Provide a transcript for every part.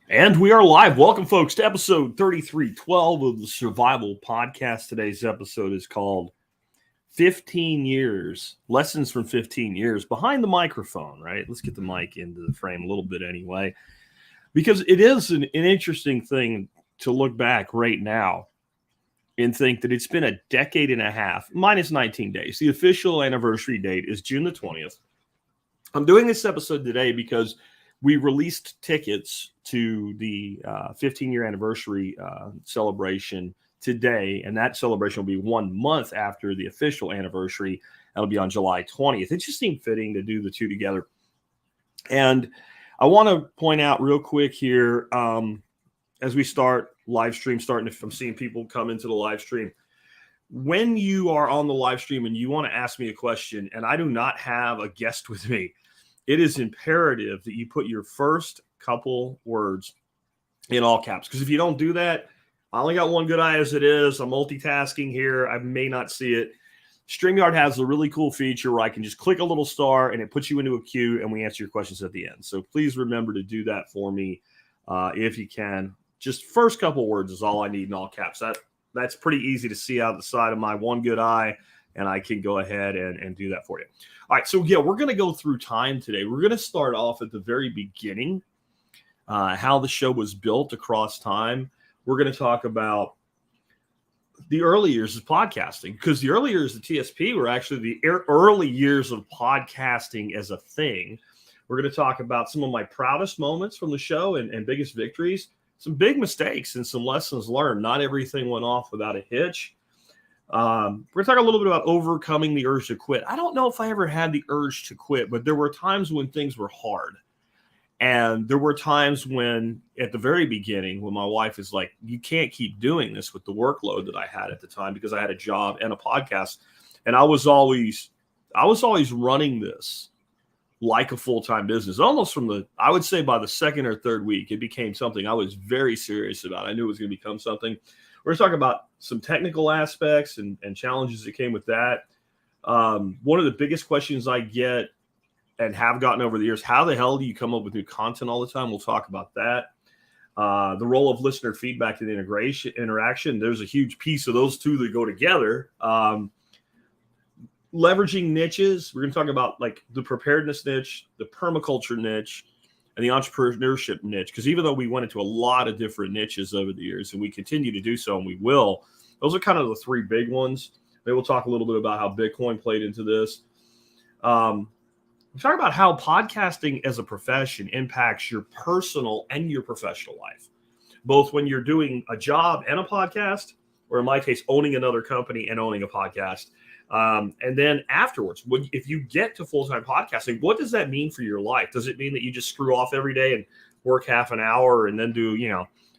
And we are live. Welcome, folks, to episode 3312 of the Survival Podcast. Today's episode is called 15 Years, Lessons from 15 Years Behind the Microphone, right? Let's get the mic into the frame a little bit anyway, because it is an interesting thing to look back right now and think that it's been a decade and a half, minus 19 days. The official anniversary date is June the 20th. I'm doing this episode today because we released tickets to the 15-year anniversary celebration today, and that celebration will be 1 month after the official anniversary. That'll be on July 20th. It just seemed fitting to do the two together. And I want to point out real quick here, as we start live stream, if I'm seeing people come into the live stream, when you are on the live stream and you want to ask me a question and I do not have a guest with me, it is imperative that you put your first couple words in all caps. Because if you don't do that, I only got one good eye as it is. I'm multitasking here. I may not see it. StreamYard has a really cool feature where I can just click a little star and it puts you into a queue and we answer your questions at the end. So please remember to do that for me if you can. Just first couple words is all I need in all caps. That's pretty easy to see out the side of my one good eye, and I can go ahead and do that for you. All right, so yeah, we're going to go through time today. We're going to start off at the very beginning, how the show was built across time. We're going to talk about the early years of podcasting, because the early years of TSP were actually the early years of podcasting as a thing. We're going to talk about some of my proudest moments from the show and biggest victories, some big mistakes and some lessons learned. Not everything went off without a hitch. We're going to talk a little bit about overcoming the urge to quit. I don't know if I ever had the urge to quit, but there were times when things were hard. And there were times when, at the very beginning, when my wife is like, you can't keep doing this with the workload that I had at the time, because I had a job and a podcast. And I was always running this like a full-time business. Almost I would say by the second or third week, it became something I was very serious about. I knew it was going to become something. We're going to talk about some technical aspects and challenges that came with that. One of the biggest questions I get and have gotten over the years, how the hell do you come up with new content all the time? We'll talk about that. The role of listener feedback and interaction. There's a huge piece of those two that go together. Leveraging niches. We're going to talk about like the preparedness niche, the permaculture niche, and the entrepreneurship niche, because even though we went into a lot of different niches over the years, and we continue to do so, and we will, those are kind of the three big ones. Maybe we'll talk a little bit about how Bitcoin played into this. We'll talk about how podcasting as a profession impacts your personal and your professional life, both when you're doing a job and a podcast, or in my case, owning another company and owning a podcast. And then afterwards, if you get to full-time podcasting, what does that mean for your life? Does it mean that you just screw off every day and work half an hour and then do,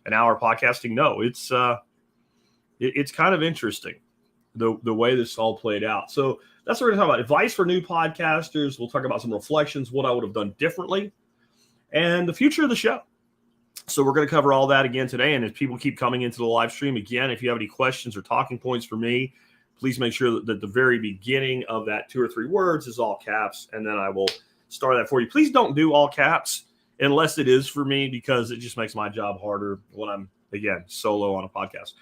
an hour podcasting? No, it's kind of interesting the way this all played out. So that's what we're going to talk about. Advice for new podcasters. We'll talk about some reflections, what I would have done differently, and the future of the show. So we're going to cover all that again today. And as people keep coming into the live stream, again, if you have any questions or talking points for me, please make sure that the very beginning of that 2 or 3 words is all caps, and then I will start that for you. Please don't do all caps unless it is for me, because it just makes my job harder when I'm, again, solo on a podcast.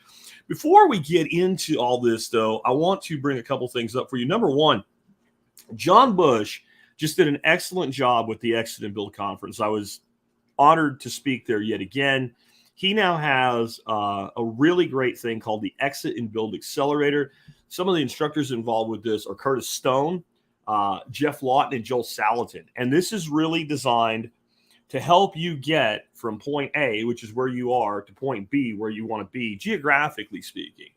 Before we get into all this, though, I want to bring a couple things up for you. Number one, John Bush just did an excellent job with the Exit and Build Conference. I was honored to speak there yet again. He now has a really great thing called the Exit and Build Accelerator. Some of the instructors involved with this are Curtis Stone, Jeff Lawton, and Joel Salatin. And this is really designed to help you get from point A, which is where you are, to point B, where you want to be, geographically speaking.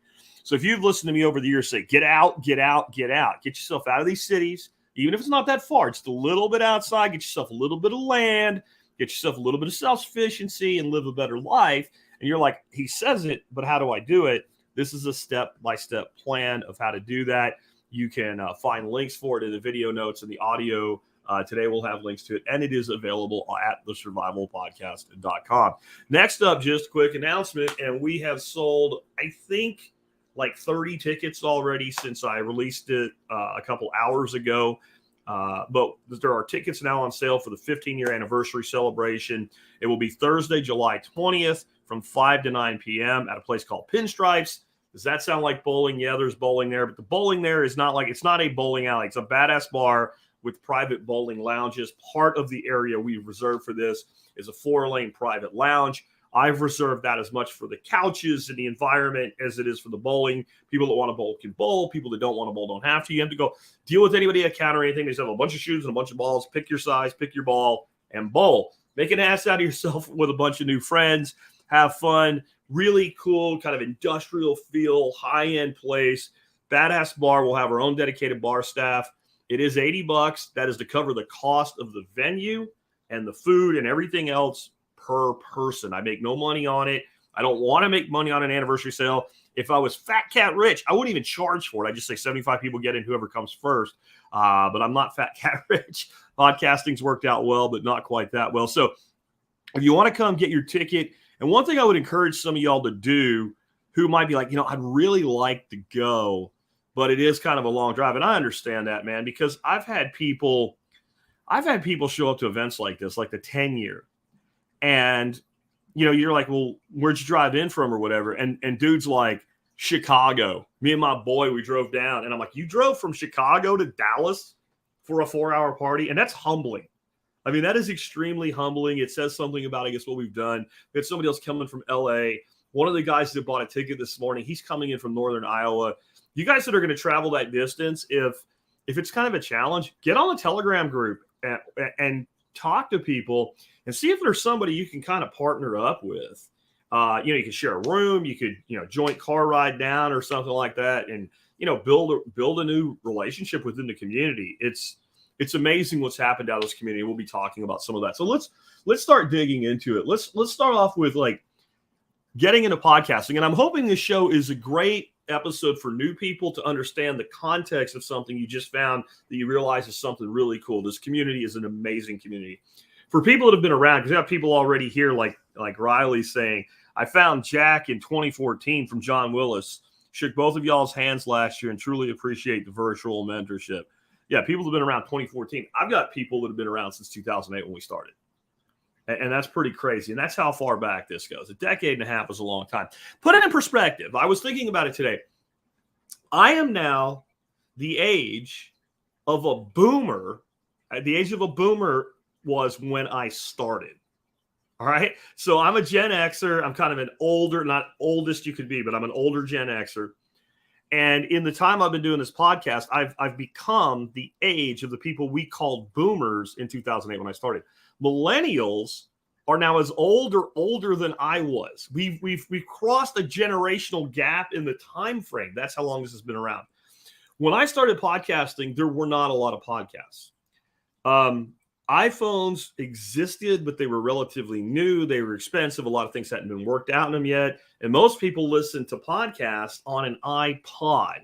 So if you've listened to me over the years say, get out, get out, get out, get yourself out of these cities, even if it's not that far, just a little bit outside, get yourself a little bit of land, get yourself a little bit of self-sufficiency, and live a better life. And you're like, he says it, but how do I do it? This is a step-by-step plan of how to do that. You can find links for it in the video notes and the audio. Today we'll have links to it, and it is available at thesurvivalpodcast.com. Next up, just a quick announcement, and we have sold, I think, like 30 tickets already since I released it a couple hours ago. But there are tickets now on sale for the 15-year anniversary celebration. It will be Thursday, July 20th from 5 to 9 p.m. at a place called Pinstripes. Does that sound like bowling? Yeah, there's bowling there, but the bowling there is not like, it's not a bowling alley. It's a badass bar with private bowling lounges. Part of the area we've reserved for this is a 4-lane private lounge. I've reserved that as much for the couches and the environment as it is for the bowling. People that want to bowl can bowl. People that don't want to bowl don't have to. You have to go deal with anybody at counter or anything. They just have a bunch of shoes and a bunch of balls. Pick your size, pick your ball, and bowl. Make an ass out of yourself with a bunch of new friends. Have fun. Really cool, kind of industrial feel, high-end place. Badass bar. We'll have our own dedicated bar staff. It is $80. That is to cover the cost of the venue and the food and everything else per person. I make no money on it. I don't want to make money on an anniversary sale. If I was fat cat rich, I wouldn't even charge for it. I just say 75 people get in, whoever comes first. But I'm not fat cat rich. Podcasting's worked out well, but not quite that well. So if you want to come, get your ticket. And one thing I would encourage some of y'all to do who might be like, I'd really like to go, but it is kind of a long drive. And I understand that, man, because I've had people show up to events like this, like the 10-year. And, you're like, well, where'd you drive in from or whatever? And dude's like, Chicago. Me and my boy, we drove down. And I'm like, you drove from Chicago to Dallas for a 4-hour party? And that's humbling. I mean, that is extremely humbling. It says something about, I guess, what we've done. We had somebody else coming from L.A. One of the guys that bought a ticket this morning, he's coming in from northern Iowa. You guys that are going to travel that distance, if it's kind of a challenge, get on the Telegram group and talk to people and see if there's somebody you can kind of partner up with. You can share a room, you could, joint car ride down or something like that, and build a new relationship within the community. It's amazing what's happened out of this community. We'll be talking about some of that. So let's start digging into it. Let's start off with like getting into podcasting, and I'm hoping this show is a great episode for new people to understand the context of something you just found that you realize is something really cool. This community is an amazing community. For people that have been around, because I have people already here, like Riley saying, I found Jack in 2014 from John Willis. Shook both of y'all's hands last year and truly appreciate the virtual mentorship. Yeah, people have been around 2014. I've got people that have been around since 2008 when we started. And that's pretty crazy. And that's how far back this goes. A decade and a half is a long time. Put it in perspective. I was thinking about it today. I am now the age of a boomer. The age of a boomer was when I started. All right. So I'm a Gen Xer. I'm kind of an older, not oldest you could be, but I'm an older Gen Xer. And in the time I've been doing this podcast, I've become the age of the people we called boomers in 2008 when I started. Millennials are now as older than I was. We've crossed a generational gap in the time frame. That's how long this has been around. When I started podcasting, there were not a lot of podcasts. iPhones existed, but they were relatively new. They were expensive. A lot of things hadn't been worked out in them yet. And most people listen to podcasts on an iPod.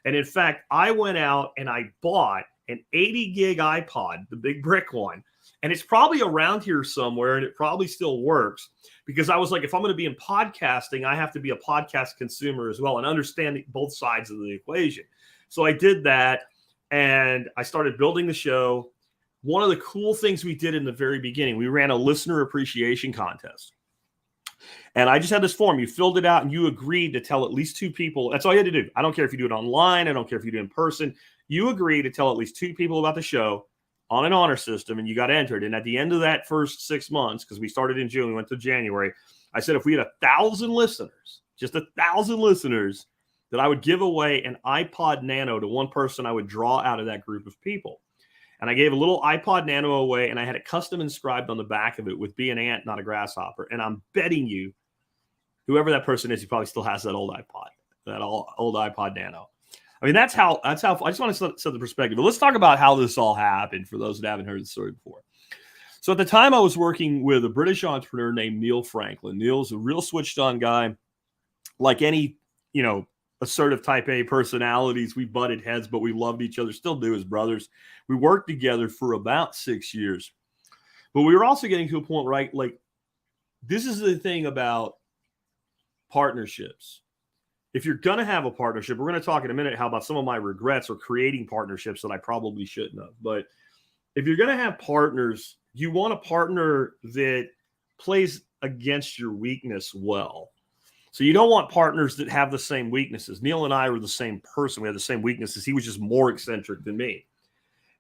And in fact, I went out and I bought an 80 gig iPod, the big brick one. And it's probably around here somewhere, and it probably still works, because I was like, if I'm going to be in podcasting, I have to be a podcast consumer as well and understand both sides of the equation. So I did that, and I started building the show. One of the cool things we did in the very beginning, we ran a listener appreciation contest. And I just had this form. You filled it out, and you agreed to tell at least 2 people. That's all you had to do. I don't care if you do it online. I don't care if you do it in person. You agree to tell at least 2 people about the show on an honor system, and you got entered. And at the end of that first 6 months, because we started in June, we went to January, I said if we had 1,000 listeners, just 1,000 listeners, that I would give away an iPod Nano to one person I would draw out of that group of people. And I gave a little iPod Nano away, and I had it custom inscribed on the back of it with "Be an ant, not a grasshopper." And I'm betting you, whoever that person is, he probably still has that old iPod, that old iPod Nano. I mean, that's how I just want to set the perspective. But let's talk about how this all happened for those that haven't heard the story before. So at the time, I was working with a British entrepreneur named Neil Franklin. Neil's a real switched on guy. Like any, assertive type A personalities, we butted heads, but we loved each other, still do as brothers. We worked together for about 6 years. But we were also getting to a point, right? Like, this is the thing about partnerships. if you're going to have a partnership, we're going to talk in a minute how about some of my regrets or creating partnerships that I probably shouldn't have. But if you're going to have partners, you want a partner that plays against your weakness well. So you don't want partners that have the same weaknesses. Neil and I were the same person. We had the same weaknesses. He was just more eccentric than me.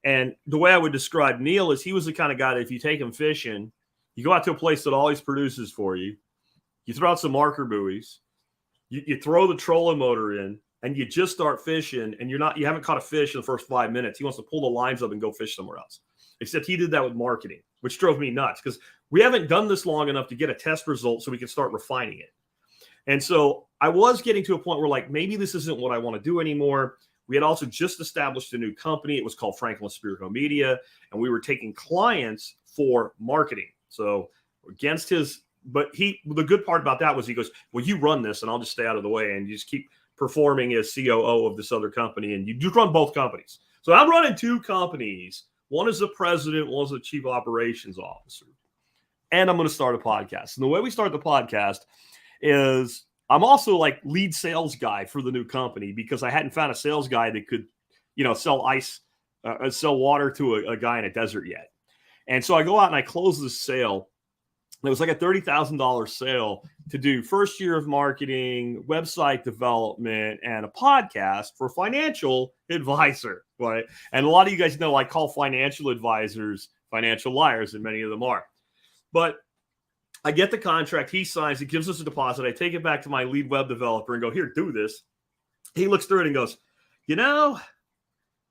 And the way I would describe Neil is he was the kind of guy that if you take him fishing, you go out to a place that always produces for you, you throw out some marker buoys, you throw the trolling motor in, and you just start fishing, and you haven't caught a fish in the first 5 minutes. He wants to pull the lines up and go fish somewhere else. Except he did that with marketing, which drove me nuts because we haven't done this long enough to get a test result so we can start refining it. And so I was getting to a point where like, maybe this isn't what I want to do anymore. We had also just established a new company. It was called Franklin Spirko Media, and we were taking clients for marketing. So against his, but the good part about that was he goes, well, you run this and I'll just stay out of the way and you just keep performing as COO of this other company. And you do run both companies. So I'm running two companies. One is the president, one is the chief operations officer. And I'm going to start a podcast. And the way we start the podcast is I'm also like lead sales guy for the new company because I hadn't found a sales guy that could, sell water to a guy in a desert yet. And so I go out and I close this sale. It was like a $30,000 sale to do first year of marketing, website development, and a podcast for a financial advisor. Right? And a lot of you guys know I call financial advisors financial liars, and many of them are. But I get the contract. He signs. He gives us a deposit. I take it back to my lead web developer and go, here, do this. He looks through it and goes,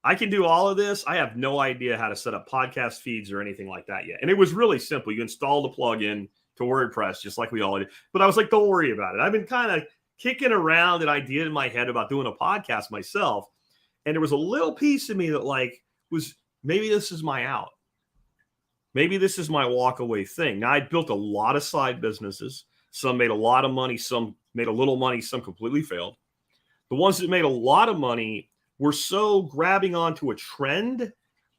I can do all of this. I have no idea how to set up podcast feeds or anything like that yet. And it was really simple. You install the plugin to WordPress, just like we all did. But I was like, don't worry about it. I've been kind of kicking around an idea in my head about doing a podcast myself. And there was a little piece of me that was maybe this is my out. Maybe this is my walk away thing. Now, I built a lot of side businesses. Some made a lot of money. Some made a little money. Some completely failed. The ones that made a lot of money were so grabbing onto a trend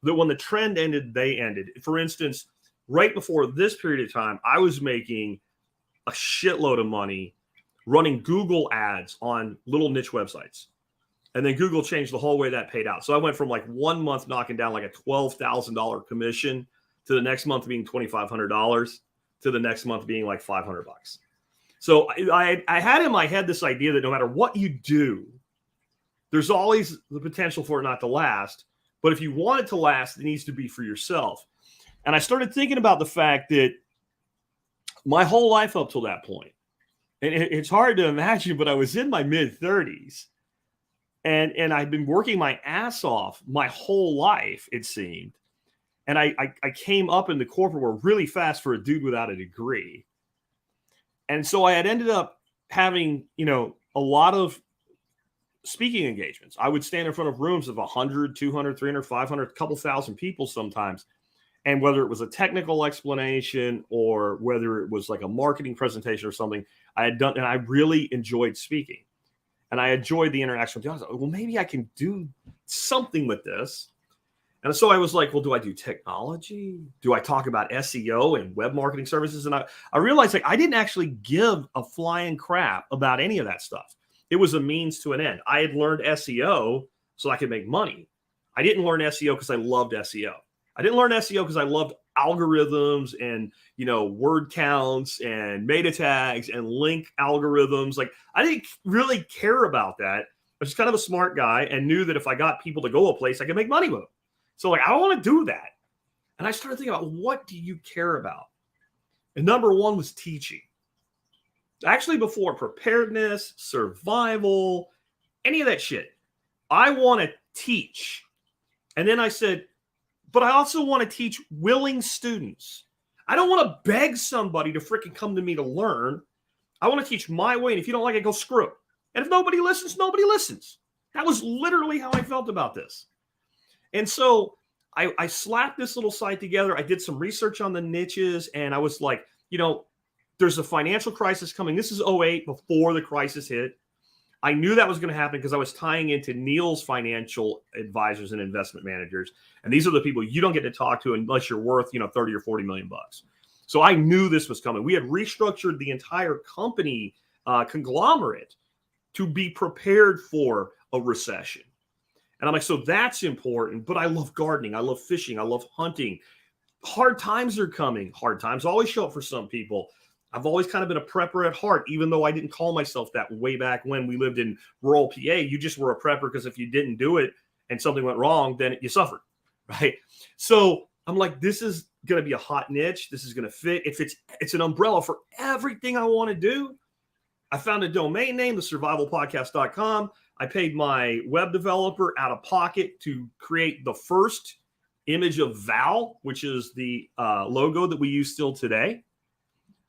that when the trend ended, they ended. For instance, right before this period of time, I was making a shitload of money running Google ads on little niche websites. And then Google changed the whole way that paid out. So I went from like 1 month knocking down like a $12,000 commission to the next month being $2,500 to the next month being like $500. So I had in my head this idea that no matter what you do, there's always the potential for it not to last. But if you want it to last, it needs to be for yourself. And I started thinking about the fact that my whole life up till that point, and it's hard to imagine, but I was in my mid-30s. And I'd been working my ass off my whole life, it seemed. And I came up in the corporate world really fast for a dude without a degree. And so I had ended up having, a lot of speaking engagements. I would stand in front of rooms of 100, 200, 300, 500, a couple thousand people sometimes. And whether it was a technical explanation or whether it was like a marketing presentation or something I had done, and I really enjoyed speaking. And I enjoyed the interaction with the audience. Well, maybe I can do something with this. And so I was like, well, do I do technology? Do I talk about SEO and web marketing services? And I realized I didn't actually give a flying crap about any of that stuff. It was a means to an end. I had learned SEO so I could make money. I didn't learn SEO because I loved SEO. I didn't learn SEO because I loved algorithms and, word counts and meta tags and link algorithms. Like, I didn't really care about that. I was just kind of a smart guy and knew that if I got people to go a place, I could make money with them. So I don't want to do that. And I started thinking about, what do you care about? And number one was teaching. Actually, before preparedness, survival, any of that shit, I want to teach. And then I said, but I also want to teach willing students. I don't want to beg somebody to freaking come to me to learn. I want to teach my way. And if you don't like it, go screw it. And if nobody listens, nobody listens. That was literally how I felt about this. And so I slapped this little site together. I did some research on the niches, and I was like, there's a financial crisis coming. This is 2008, before the crisis hit. I knew that was going to happen because I was tying into Neil's financial advisors and investment managers. And these are the people you don't get to talk to unless you're worth, 30 or 40 million bucks. So I knew this was coming. We had restructured the entire company conglomerate to be prepared for a recession. And I'm like, so that's important, but I love gardening. I love fishing. I love hunting. Hard times are coming. Hard times always show up for some people. I've always kind of been a prepper at heart, even though I didn't call myself that way back when we lived in rural PA. You just were a prepper because if you didn't do it and something went wrong, then you suffered, right? So I'm like, this is going to be a hot niche. This is going to fit. It's an umbrella for everything I want to do. I found a domain name, thesurvivalpodcast.com. I paid my web developer out of pocket to create the first image of Val, which is the logo that we use still today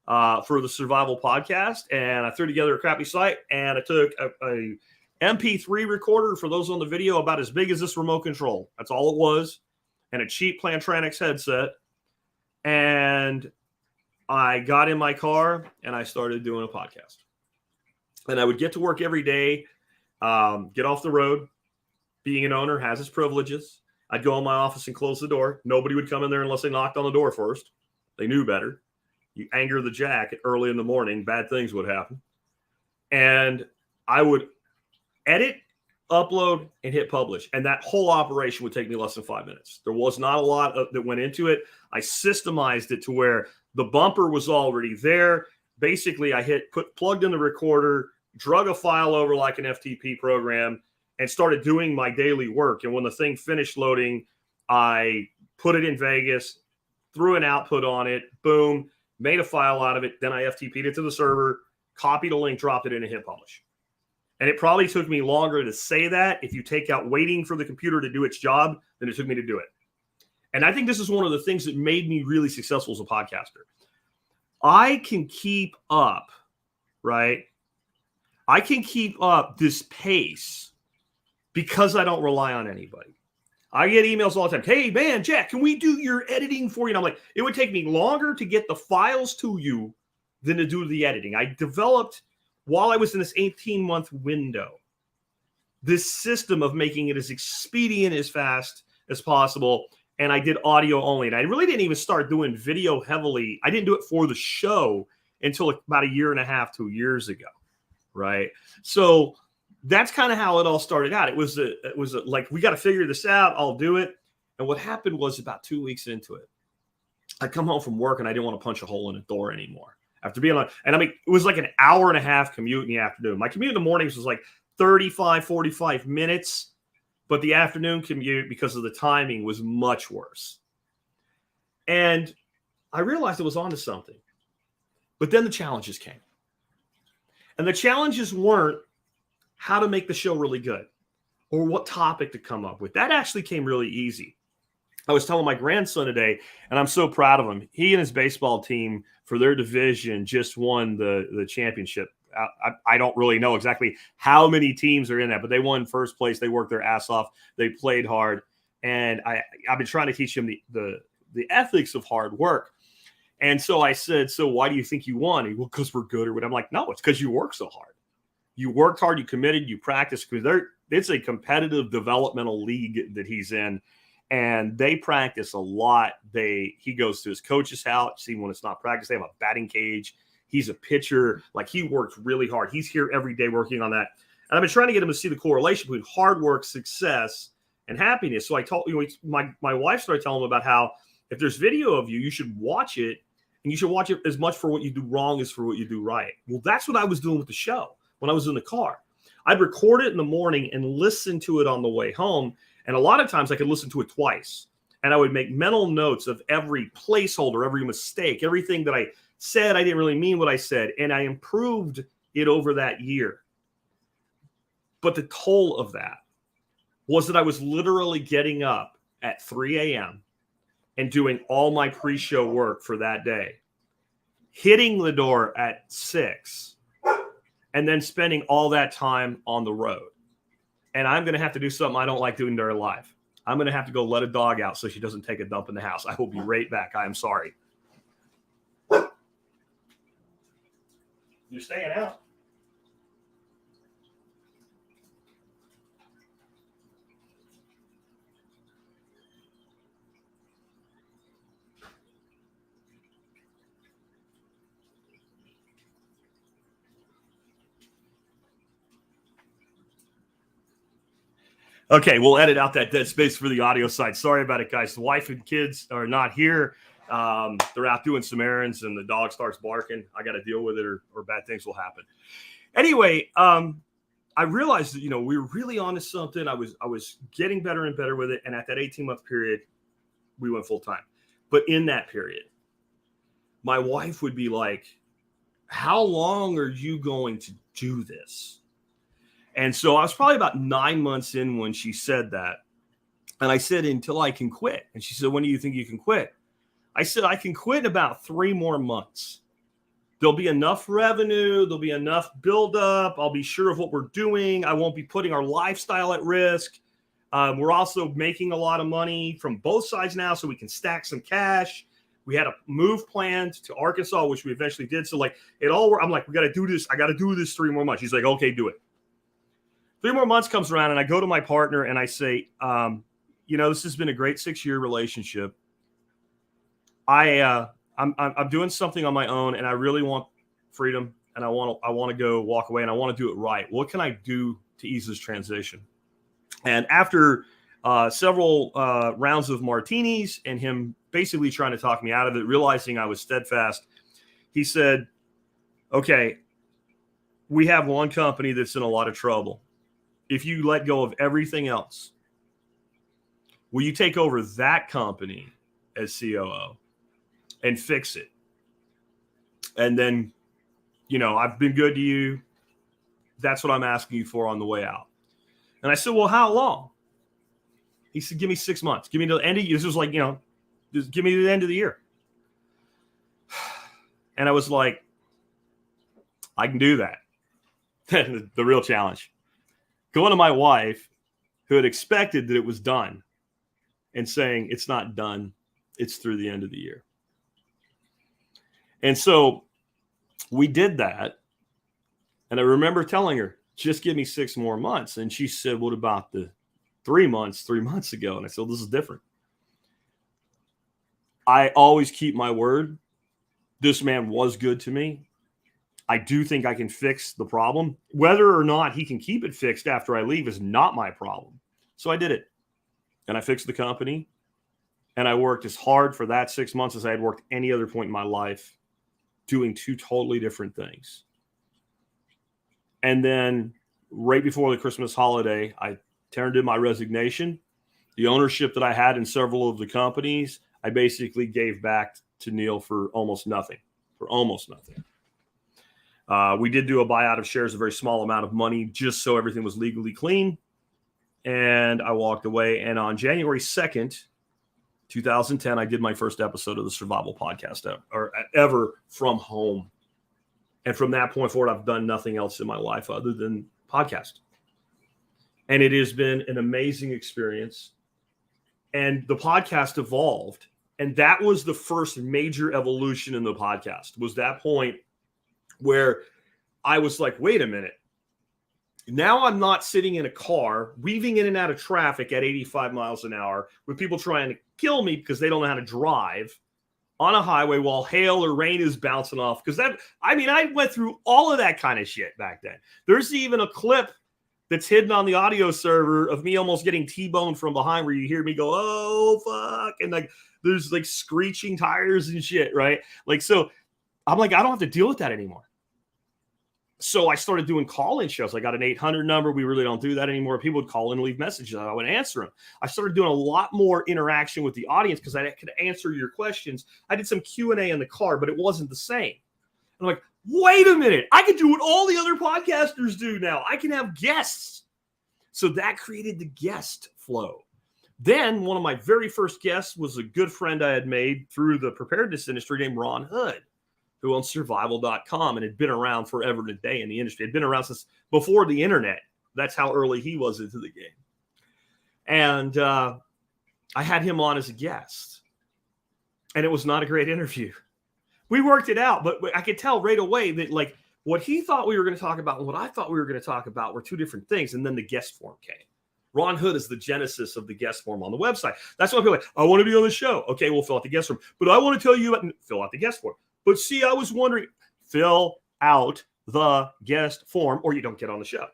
for the Survival Podcast. And I threw together a crappy site, and I took a MP3 recorder, for those on the video, about as big as this remote control. That's all it was. And a cheap Plantronics headset. And I got in my car, and I started doing a podcast. And I would get to work every day, get off the road. Being an owner has its privileges. I'd go in my office and close the door. Nobody would come in there unless they knocked on the door first. They knew better. You anger the jack early in the morning, bad things would happen. And I would edit, upload, and hit publish. And that whole operation would take me less than 5 minutes. There was not a lot that went into it. I systemized it to where the bumper was already there. Basically, I plugged in the recorder, drug a file over like an FTP program, and started doing my daily work. And when the thing finished loading, I put it in Vegas, threw an output on it, boom, made a file out of it. Then I FTP'd it to the server, copied a link, dropped it in, and hit publish. And it probably took me longer to say that if you take out waiting for the computer to do its job than it took me to do it. And I think this is one of the things that made me really successful as a podcaster. I can keep up, right? I can keep up this pace because I don't rely on anybody. I get emails all the time. Hey, man, Jack, can we do your editing for you? And I'm like, it would take me longer to get the files to you than to do the editing. I developed, while I was in this 18-month window, this system of making it as expedient, as fast as possible. And I did audio only. And I really didn't even start doing video heavily. I didn't do it for the show until about 1.5 years, 2 years ago, right? So that's kind of how it all started out. It was like, we got to figure this out. I'll do it. And what happened was, about 2 weeks into it, I come home from work and I didn't want to punch a hole in a door anymore. After being on, and I mean, it was like an 1.5 hour commute in the afternoon. My commute in the mornings was like 35, 45 minutes, but the afternoon commute, because of the timing, was much worse. And I realized I was onto something. But then the challenges came. And the challenges weren't how to make the show really good or what topic to come up with. That actually came really easy. I was telling my grandson today, and I'm so proud of him. He and his baseball team for their division just won the championship. I don't really know exactly how many teams are in that, but they won first place. They worked their ass off. They played hard. And I've been trying to teach him the ethics of hard work. And so I said, so why do you think you won? He, well, because we're good or what? I'm like, no, it's because you work so hard. You worked hard, you committed, you practiced, because it's a competitive developmental league that he's in. And they practice a lot. He goes to his coach's house, even when it's not practice. They have a batting cage. He's a pitcher. Like, he works really hard. He's here every day working on that. And I've been trying to get him to see the correlation between hard work, success, and happiness. So I told my wife started telling him about how if there's video of you, you should watch it, and you should watch it as much for what you do wrong as for what you do right. Well, that's what I was doing with the show when I was in the car. I'd record it in the morning and listen to it on the way home. And a lot of times I could listen to it twice. And I would make mental notes of every placeholder, every mistake, everything that I said. I didn't really mean what I said. And I improved it over that year. But the toll of that was that I was literally getting up at 3 a.m. and doing all my pre-show work for that day, hitting the door at 6, and then spending all that time on the road. And I'm going to have to do something I don't like doing during live. I'm going to have to go let a dog out so she doesn't take a dump in the house. I will be right back. I am sorry. You're staying out. Okay, we'll edit out that dead space for the audio side. Sorry about it, guys. The wife and kids are not here. They're out doing some errands, and the dog starts barking. I got to deal with it, or bad things will happen. Anyway, I realized that, we were really onto something. I was getting better and better with it, and at that 18-month period, we went full time. But in that period, my wife would be like, "How long are you going to do this?" And so I was probably about 9 months in when she said that. And I said, "Until I can quit." And she said, "When do you think you can quit?" I said, "I can quit in about 3 more months. There'll be enough revenue. There'll be enough buildup. I'll be sure of what we're doing. I won't be putting our lifestyle at risk. We're also making a lot of money from both sides now, so we can stack some cash. We had a move planned to Arkansas, which we eventually did. So it all, I'm like, we got to do this. I got to do this 3 more months. She's like, "Okay, do it." 3 more months comes around, and I go to my partner and I say, this has been a great 6-year relationship. I'm doing something on my own, and I really want freedom, and I want to go walk away, and I want to do it right. What can I do to ease this transition? And after several rounds of martinis and him basically trying to talk me out of it, realizing I was steadfast, he said, "Okay, we have one company that's in a lot of trouble. If you let go of everything else, will you take over that company as COO and fix it? And then, I've been good to you. That's what I'm asking you for on the way out." And I said, "Well, how long?" He said, "Give me 6 months. Give me to the end of the year." This was like, just give me to the end of the year. And I was like, "I can do that." The real challenge. Going to my wife, who had expected that it was done, and saying, "It's not done. It's through the end of the year." And so we did that. And I remember telling her, "Just give me 6 more months." And she said, "What about the 3 months, 3 months ago?" And I said, "Well, this is different. I always keep my word. This man was good to me. I do think I can fix the problem. Whether or not he can keep it fixed after I leave is not my problem." So I did it. And I fixed the company. And I worked as hard for that 6 months as I had worked any other point in my life, doing 2 totally different things. And then right before the Christmas holiday, I turned in my resignation. The ownership that I had in several of the companies, I basically gave back to Neil for almost nothing. We did do a buyout of shares, a very small amount of money, just so everything was legally clean. And I walked away. And on January 2nd, 2010, I did my first episode of the Survival Podcast ever from home. And from that point forward, I've done nothing else in my life other than podcast. And it has been an amazing experience. And the podcast evolved. And that was the first major evolution in the podcast, was that point where I was like, wait a minute. Now I'm not sitting in a car, weaving in and out of traffic at 85 miles an hour with people trying to kill me because they don't know how to drive on a highway while hail or rain is bouncing off. Because I went through all of that kind of shit back then. There's even a clip that's hidden on the audio server of me almost getting T-boned from behind, where you hear me go, "Oh, fuck." And there's screeching tires and shit, right? So I'm like, I don't have to deal with that anymore. So I started doing call-in shows. I got an 800 number. We really don't do that anymore. People would call in and leave messages. I would answer them. I started doing a lot more interaction with the audience because I could answer your questions. I did some Q&A in the car, but it wasn't the same. And I'm like, wait a minute. I can do what all the other podcasters do now. I can have guests. So that created the guest flow. Then one of my very first guests was a good friend I had made through the preparedness industry named Ron Hood, who owns survival.com and had been around forever and a day in the industry. Had been around since before the internet. That's how early he was into the game. And I had him on as a guest. And it was not a great interview. We worked it out, but I could tell right away that what he thought we were going to talk about and what I thought we were going to talk about were 2 different things. And then the guest form came. Ron Hood is the genesis of the guest form on the website. That's why people are like, "I want to be on the show." Okay, we'll fill out the guest form. But I want to tell you about, fill out the guest form. But see, I was wondering, fill out the guest form or you don't get on the show.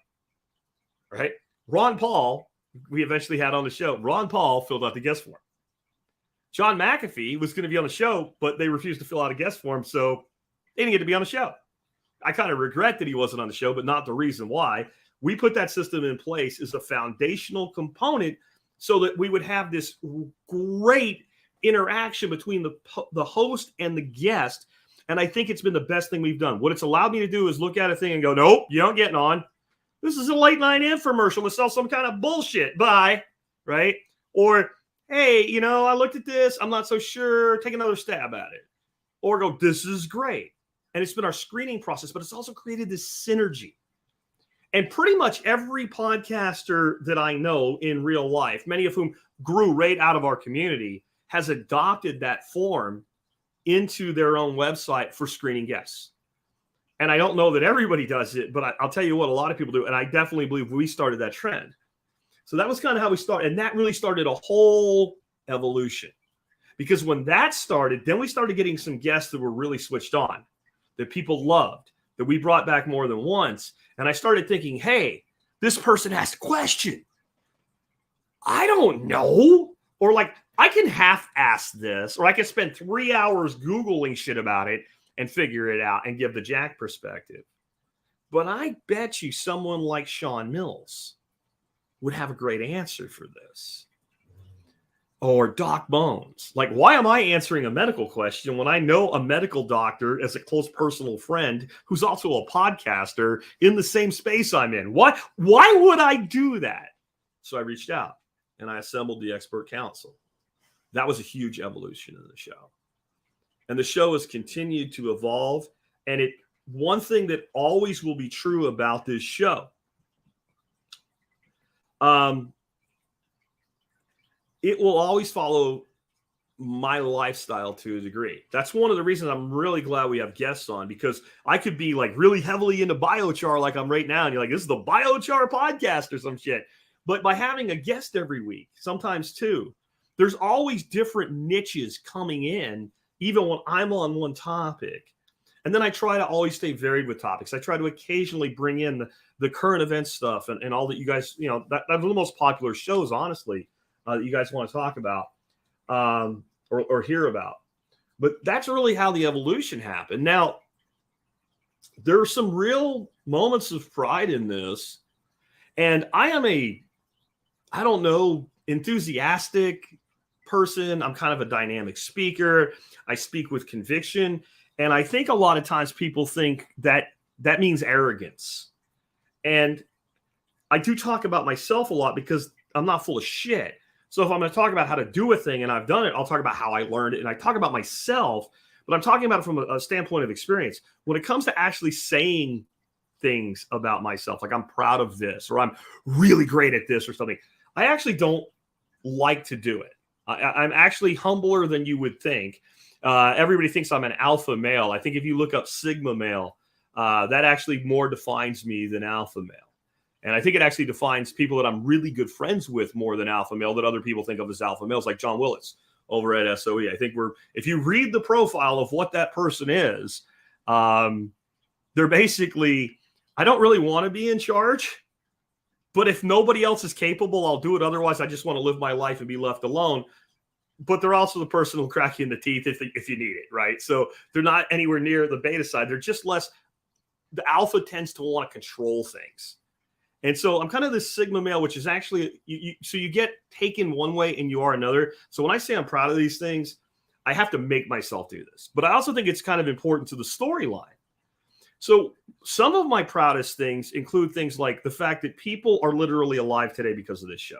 Right? Ron Paul we eventually had on the show. Ron Paul filled out the guest form. John McAfee was going to be on the show, but they refused to fill out a guest form, so they didn't get to be on the show. I kind of regret that he wasn't on the show, but not the reason why. We put that system in place as a foundational component so that we would have this great interaction between the host and the guest. And I think it's been the best thing we've done. What it's allowed me to do is look at a thing and go, nope, you don't get on. This is a late night infomercial to sell some kind of bullshit. Bye. Right? Or, hey, I looked at this. I'm not so sure. Take another stab at it. Or go, this is great. And it's been our screening process, but it's also created this synergy. And pretty much every podcaster that I know in real life, many of whom grew right out of our community, has adopted that form into their own website for screening guests. And I don't know that everybody does it, but I'll tell you what a lot of people do. And I definitely believe we started that trend. So that was kind of how we started. And that really started a whole evolution. Because when that started, then we started getting some guests that were really switched on, that people loved, that we brought back more than once. And I started thinking, hey, this person asked a question. I don't know. Or like, I can half-ass this, or I can spend 3 hours Googling shit about it and figure it out and give the Jack perspective. But I bet you someone like Sean Mills would have a great answer for this. Or Doc Bones. Like, why am I answering a medical question when I know a medical doctor as a close personal friend who's also a podcaster in the same space I'm in? Why would I do that? So I reached out and I assembled the expert council. That was a huge evolution in the show. And the show has continued to evolve. And one thing that always will be true about this show, it will always follow my lifestyle to a degree. That's one of the reasons I'm really glad we have guests on, because I could be like really heavily into biochar like I'm right now. And you're like, this is the biochar podcast or some shit. But by having a guest every week, sometimes two, there's always different niches coming in, even when I'm on one topic. And then I try to always stay varied with topics. I try to occasionally bring in the current event stuff and all that you guys, that's the most popular shows, honestly, that you guys want to talk about or hear about. But that's really how the evolution happened. Now, there are some real moments of pride in this. And I am enthusiastic person. I'm kind of a dynamic speaker. I speak with conviction. And I think a lot of times people think that means arrogance. And I do talk about myself a lot because I'm not full of shit. So if I'm going to talk about how to do a thing and I've done it, I'll talk about how I learned it. And I talk about myself, but I'm talking about it from a standpoint of experience. When it comes to actually saying things about myself, like I'm proud of this, or I'm really great at this or something, I actually don't like to do it. I'm actually humbler than you would think. Everybody thinks I'm an alpha male. I think if you look up Sigma male, that actually more defines me than alpha male. And I think it actually defines people that I'm really good friends with more than alpha male, that other people think of as alpha males, like John Willis over at SOE. I think if you read the profile of what that person is, they're basically, I don't really want to be in charge, but if nobody else is capable, I'll do it. Otherwise, I just want to live my life and be left alone. But they're also the person who'll crack you in the teeth if you need it, right? So they're not anywhere near the beta side. They're just less, the alpha tends to want to control things. And so I'm kind of this Sigma male, which is actually, so you get taken one way and you are another. So when I say I'm proud of these things, I have to make myself do this. But I also think it's kind of important to the storyline. So some of my proudest things include things like the fact that people are literally alive today because of this show.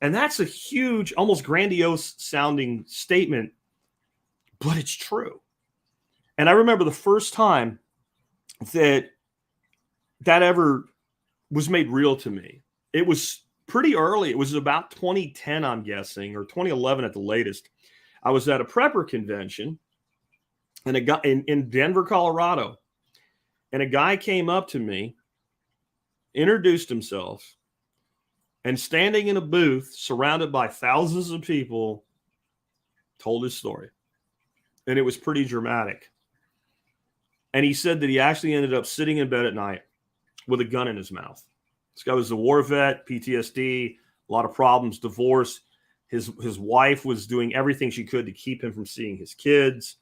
And that's a huge, almost grandiose sounding statement, but it's true. And I remember the first time that ever was made real to me. It was pretty early. It was about 2010, I'm guessing, or 2011 at the latest. I was at a prepper convention and a guy in Denver, Colorado. And a guy came up to me, introduced himself, and standing in a booth surrounded by thousands of people, told his story. And it was pretty dramatic. And he said that he actually ended up sitting in bed at night with a gun in his mouth. This guy was a war vet, PTSD, a lot of problems, divorce. His wife was doing everything she could to keep him from seeing his kids.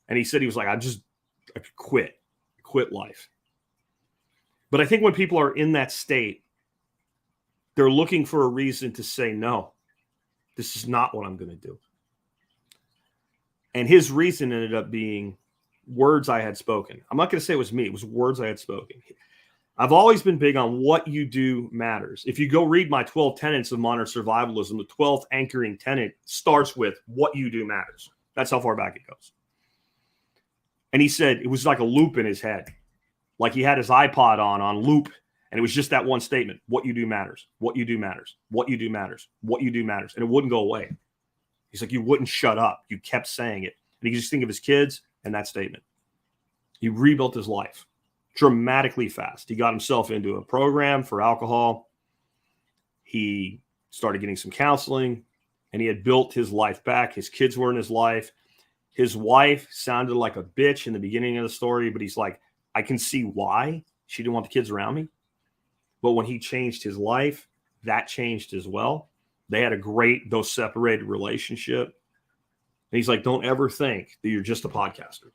And he said he was like, I could quit life. But I think when people are in that state, they're looking for a reason to say, no, this is not what I'm going to do. And his reason ended up being words I had spoken. I'm not going to say it was me. It was words I had spoken. I've always been big on what you do matters. If you go read my 12 tenets of modern survivalism, the 12th anchoring tenet starts with what you do matters. That's how far back it goes. And he said it was like a loop in his head. Like he had his iPod on loop. And it was just that one statement. What you do matters. What you do matters. What you do matters. What you do matters. And it wouldn't go away. He's like, you wouldn't shut up. You kept saying it. And he could just think of his kids and that statement. He rebuilt his life dramatically fast. He got himself into a program for alcohol. He started getting some counseling, and he had built his life back. His kids were in his life. His wife sounded like a bitch in the beginning of the story, but he's like, I can see why she didn't want the kids around me. But when he changed his life, that changed as well. They had a great, though separated relationship. And he's like, don't ever think that you're just a podcaster.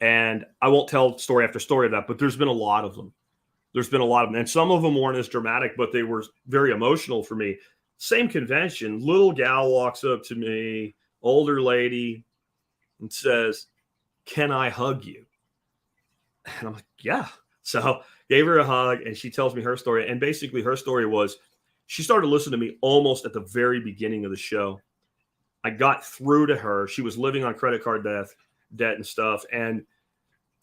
And I won't tell story after story of that, but there's been a lot of them. And some of them weren't as dramatic, but they were very emotional for me. Same convention, little gal walks up to me, older lady, and says, can I hug you? And I'm like, yeah. So gave her a hug, and she tells me her story. And basically her story was she started listening to me almost at the very beginning of the show. I got through to her. She was living on credit card debt and stuff. And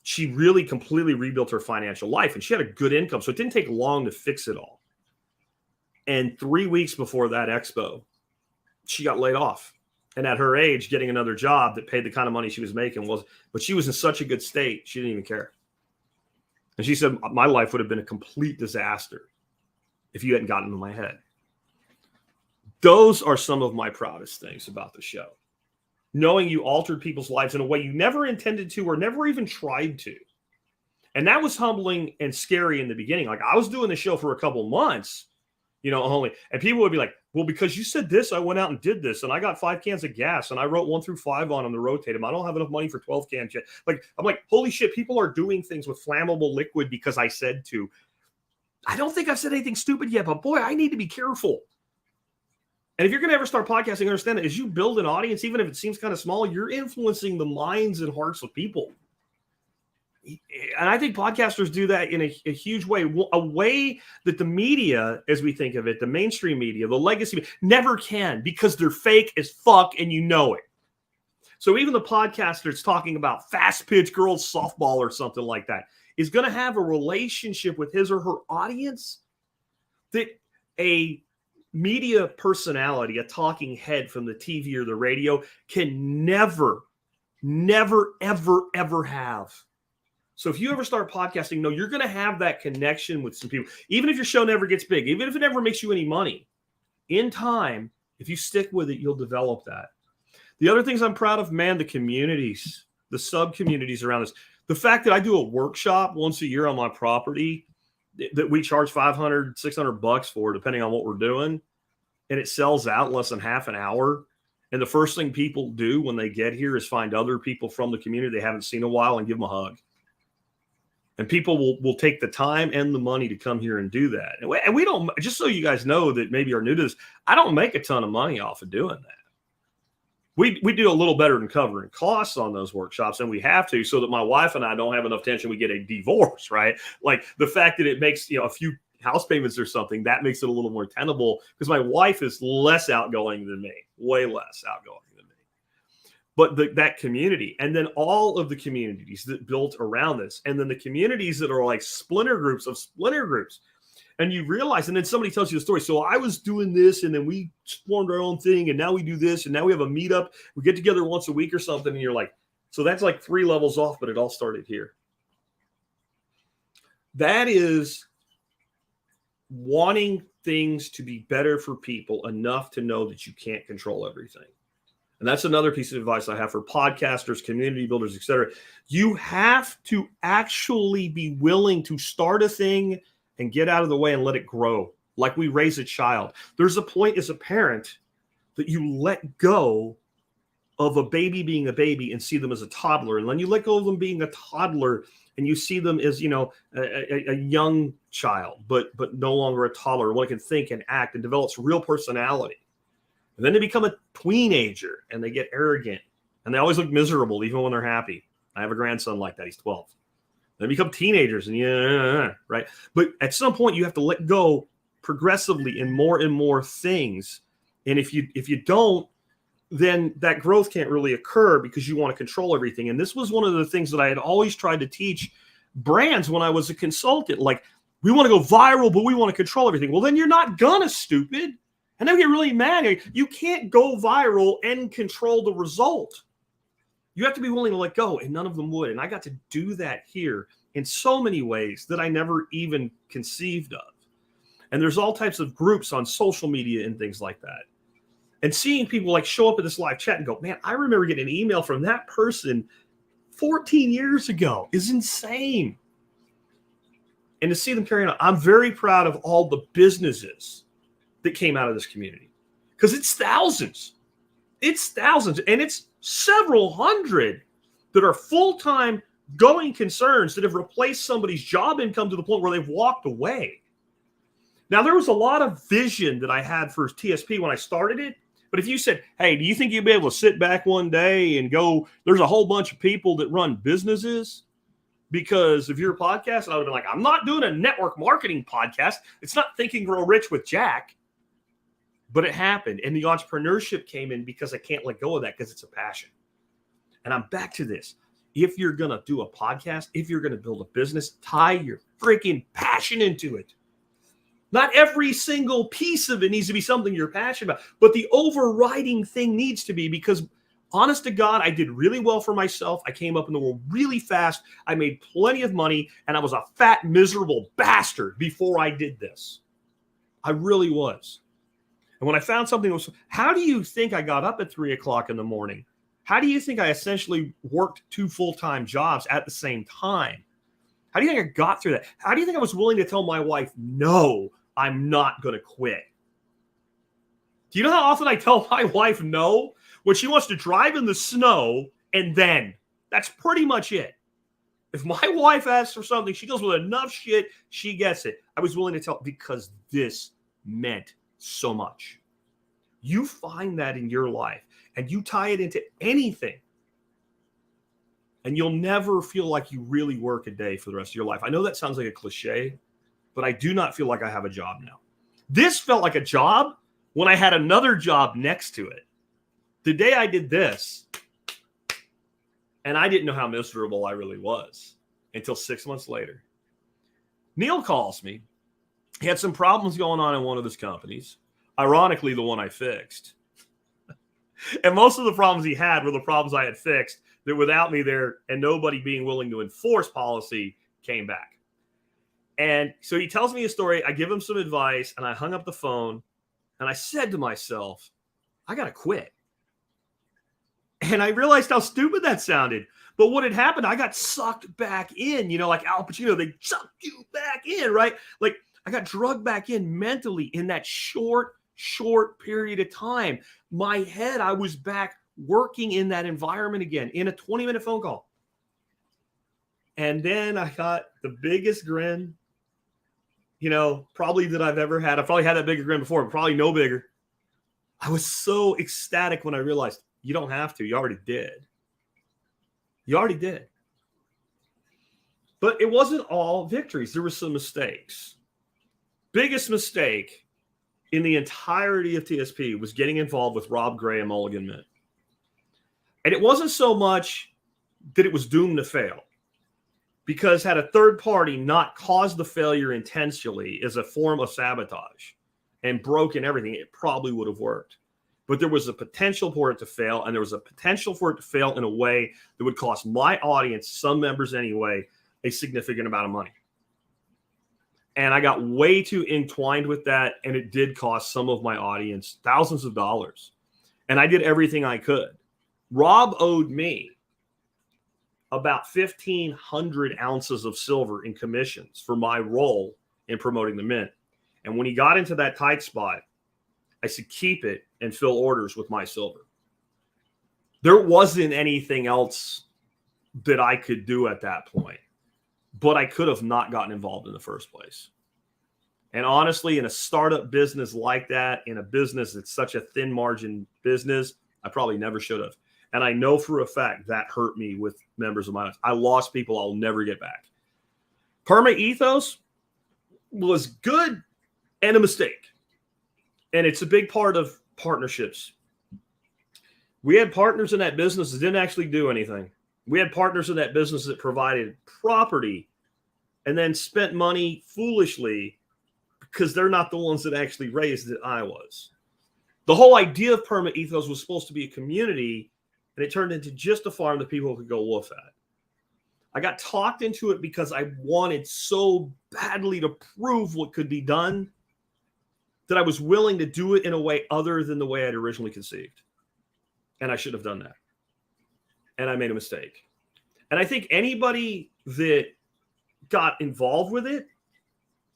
she really completely rebuilt her financial life. And she had a good income. So it didn't take long to fix it all. And 3 weeks before that expo, she got laid off. And at her age, getting another job that paid the kind of money she was making but she was in such a good state, she didn't even care. And she said, my life would have been a complete disaster if you hadn't gotten into my head. Those are some of my proudest things about the show. Knowing you altered people's lives in a way you never intended to or never even tried to. And that was humbling and scary in the beginning. Like I was doing the show for a couple months, only. And people would be like, well, because you said this, I went out and did this. And I got 5 cans of gas and I wrote 1 through 5 on them to rotate them. I don't have enough money for 12 cans yet. I'm like, holy shit, people are doing things with flammable liquid because I said to. I don't think I've said anything stupid yet, but boy, I need to be careful. And if you're going to ever start podcasting, understand that as you build an audience, even if it seems kind of small, you're influencing the minds and hearts of people. And I think podcasters do that in a huge way, a way that the media, as we think of it, the mainstream media, the legacy, never can because they're fake as fuck and you know it. So even the podcaster that's talking about fast pitch girls softball or something like that is going to have a relationship with his or her audience that a media personality, a talking head from the TV or the radio can never, ever, ever have. So if you ever start podcasting, you're going to have that connection with some people. Even if your show never gets big, even if it never makes you any money, in time, if you stick with it, you'll develop that. The other things I'm proud of, man, the communities, the sub-communities around us. The fact that I do a workshop once a year on my property that we charge $500, $600 for, depending on what we're doing, and it sells out in less than half an hour. And the first thing people do when they get here is find other people from the community they haven't seen in a while and give them a hug. And people will take the time and the money to come here and do that. And we don't, just so you guys know that maybe are new to this, I don't make a ton of money off of doing that. We do a little better than covering costs on those workshops, and we have to, so that my wife and I don't have enough tension we get a divorce, right? Like the fact that it makes a few house payments or something, that makes it a little more tenable because my wife is less outgoing than me, way less outgoing than me. But that community, and then all of the communities that built around this, and then the communities that are like splinter groups of splinter groups. And you realize, and then somebody tells you the story. So I was doing this, and then we formed our own thing, and now we do this, and now we have a meetup. We get together once a week or something, and you're like, so that's like 3 levels off, but it all started here. That is wanting things to be better for people enough to know that you can't control everything. And that's another piece of advice I have for podcasters, community builders, etc. You have to actually be willing to start a thing and get out of the way and let it grow like we raise a child. There's a point as a parent that you let go of a baby being a baby and see them as a toddler. And then you let go of them being a toddler and you see them as, a young child, but no longer a toddler, one can think and act and develops real personality. And then they become a teenager and they get arrogant and they always look miserable, even when they're happy. I have a grandson like that. He's 12. They become teenagers and right. But at some point you have to let go progressively in more and more things. And if you don't, then that growth can't really occur because you want to control everything. And this was one of the things that I had always tried to teach brands when I was a consultant. Like, we want to go viral, but we want to control everything. Well, then you're not gonna, stupid. And they get really mad. You can't go viral and control the result. You have to be willing to let go, and none of them would. And I got to do that here in so many ways that I never even conceived of. And there's all types of groups on social media and things like that. And seeing people like show up at this live chat and go, man, I remember getting an email from that person 14 years ago is insane. And to see them carrying on, I'm very proud of all the businesses that came out of this community, because it's thousands. It's thousands. And it's several hundred that are full-time going concerns that have replaced somebody's job income to the point where they've walked away. Now, there was a lot of vision that I had for TSP when I started it. But if you said, hey, do you think you'd be able to sit back one day and go, there's a whole bunch of people that run businesses because of your podcast? And I would have been like, I'm not doing a network marketing podcast. It's not Think and Grow Rich with Jack. But it happened. And the entrepreneurship came in because I can't let go of that because it's a passion. And I'm back to this. If you're going to do a podcast, if you're going to build a business, tie your freaking passion into it. Not every single piece of it needs to be something you're passionate about, but the overriding thing needs to be, because honest to God, I did really well for myself. I came up in the world really fast. I made plenty of money, and I was a fat, miserable bastard before I did this. I really was. And when I found something that was, how do you think I got up at 3 o'clock in the morning? How do you think I essentially worked 2 full-time jobs at the same time? How do you think I got through that? How do you think I was willing to tell my wife, no, I'm not going to quit? Do you know how often I tell my wife no? When she wants to drive in the snow, and then that's pretty much it. If my wife asks for something, she deals with enough shit, she gets it. I was willing to tell, because this meant so much. You find that in your life and you tie it into anything, and you'll never feel like you really work a day for the rest of your life. I know that sounds like a cliche, but I do not feel like I have a job now. This felt like a job when I had another job next to it. The day I did this, and I didn't know how miserable I really was until 6 months later. Neil calls me. He had some problems going on in one of his companies. Ironically, the one I fixed. And most of the problems he had were the problems I had fixed that without me there and nobody being willing to enforce policy came back. And so he tells me a story. I give him some advice, and I hung up the phone, and I said to myself, I got to quit. And I realized how stupid that sounded. But what had happened, I got sucked back in, like Al Pacino, they suck you back in, right? Like, I got drugged back in mentally in that short period of time. My head, I was back working in that environment again in a 20-minute phone call. And then I got the biggest grin, probably that I've ever had. I probably had that bigger grin before, but probably no bigger. I was so ecstatic when I realized you don't have to. You already did. You already did. But it wasn't all victories. There were some mistakes. Biggest mistake in the entirety of TSP was getting involved with Rob Gray and Mulligan Mint. And it wasn't so much that it was doomed to fail, because had a third party not caused the failure intentionally as a form of sabotage and broken everything, it probably would have worked. But there was a potential for it to fail, and there was a potential for it to fail in a way that would cost my audience, some members anyway, a significant amount of money. And I got way too entwined with that, and it did cost some of my audience thousands of dollars. And I did everything I could. Rob owed me about 1,500 ounces of silver in commissions for my role in promoting the mint. And when he got into that tight spot, I said, keep it and fill orders with my silver. There wasn't anything else that I could do at that point, but I could have not gotten involved in the first place. And honestly, in a startup business like that, in a business that's such a thin margin business, I probably never should have. And I know for a fact that hurt me with members of my life. I lost people I'll never get back. Perma Ethos was good and a mistake. And it's a big part of partnerships. We had partners in that business that didn't actually do anything. We had partners in that business that provided property and then spent money foolishly because they're not the ones that actually raised it. I was. The whole idea of Perma Ethos was supposed to be a community, and it turned into just a farm that people could go wolf at. I got talked into it because I wanted so badly to prove what could be done that I was willing to do it in a way other than the way I'd originally conceived. And I should have done that. And I made a mistake. And I think anybody that got involved with it,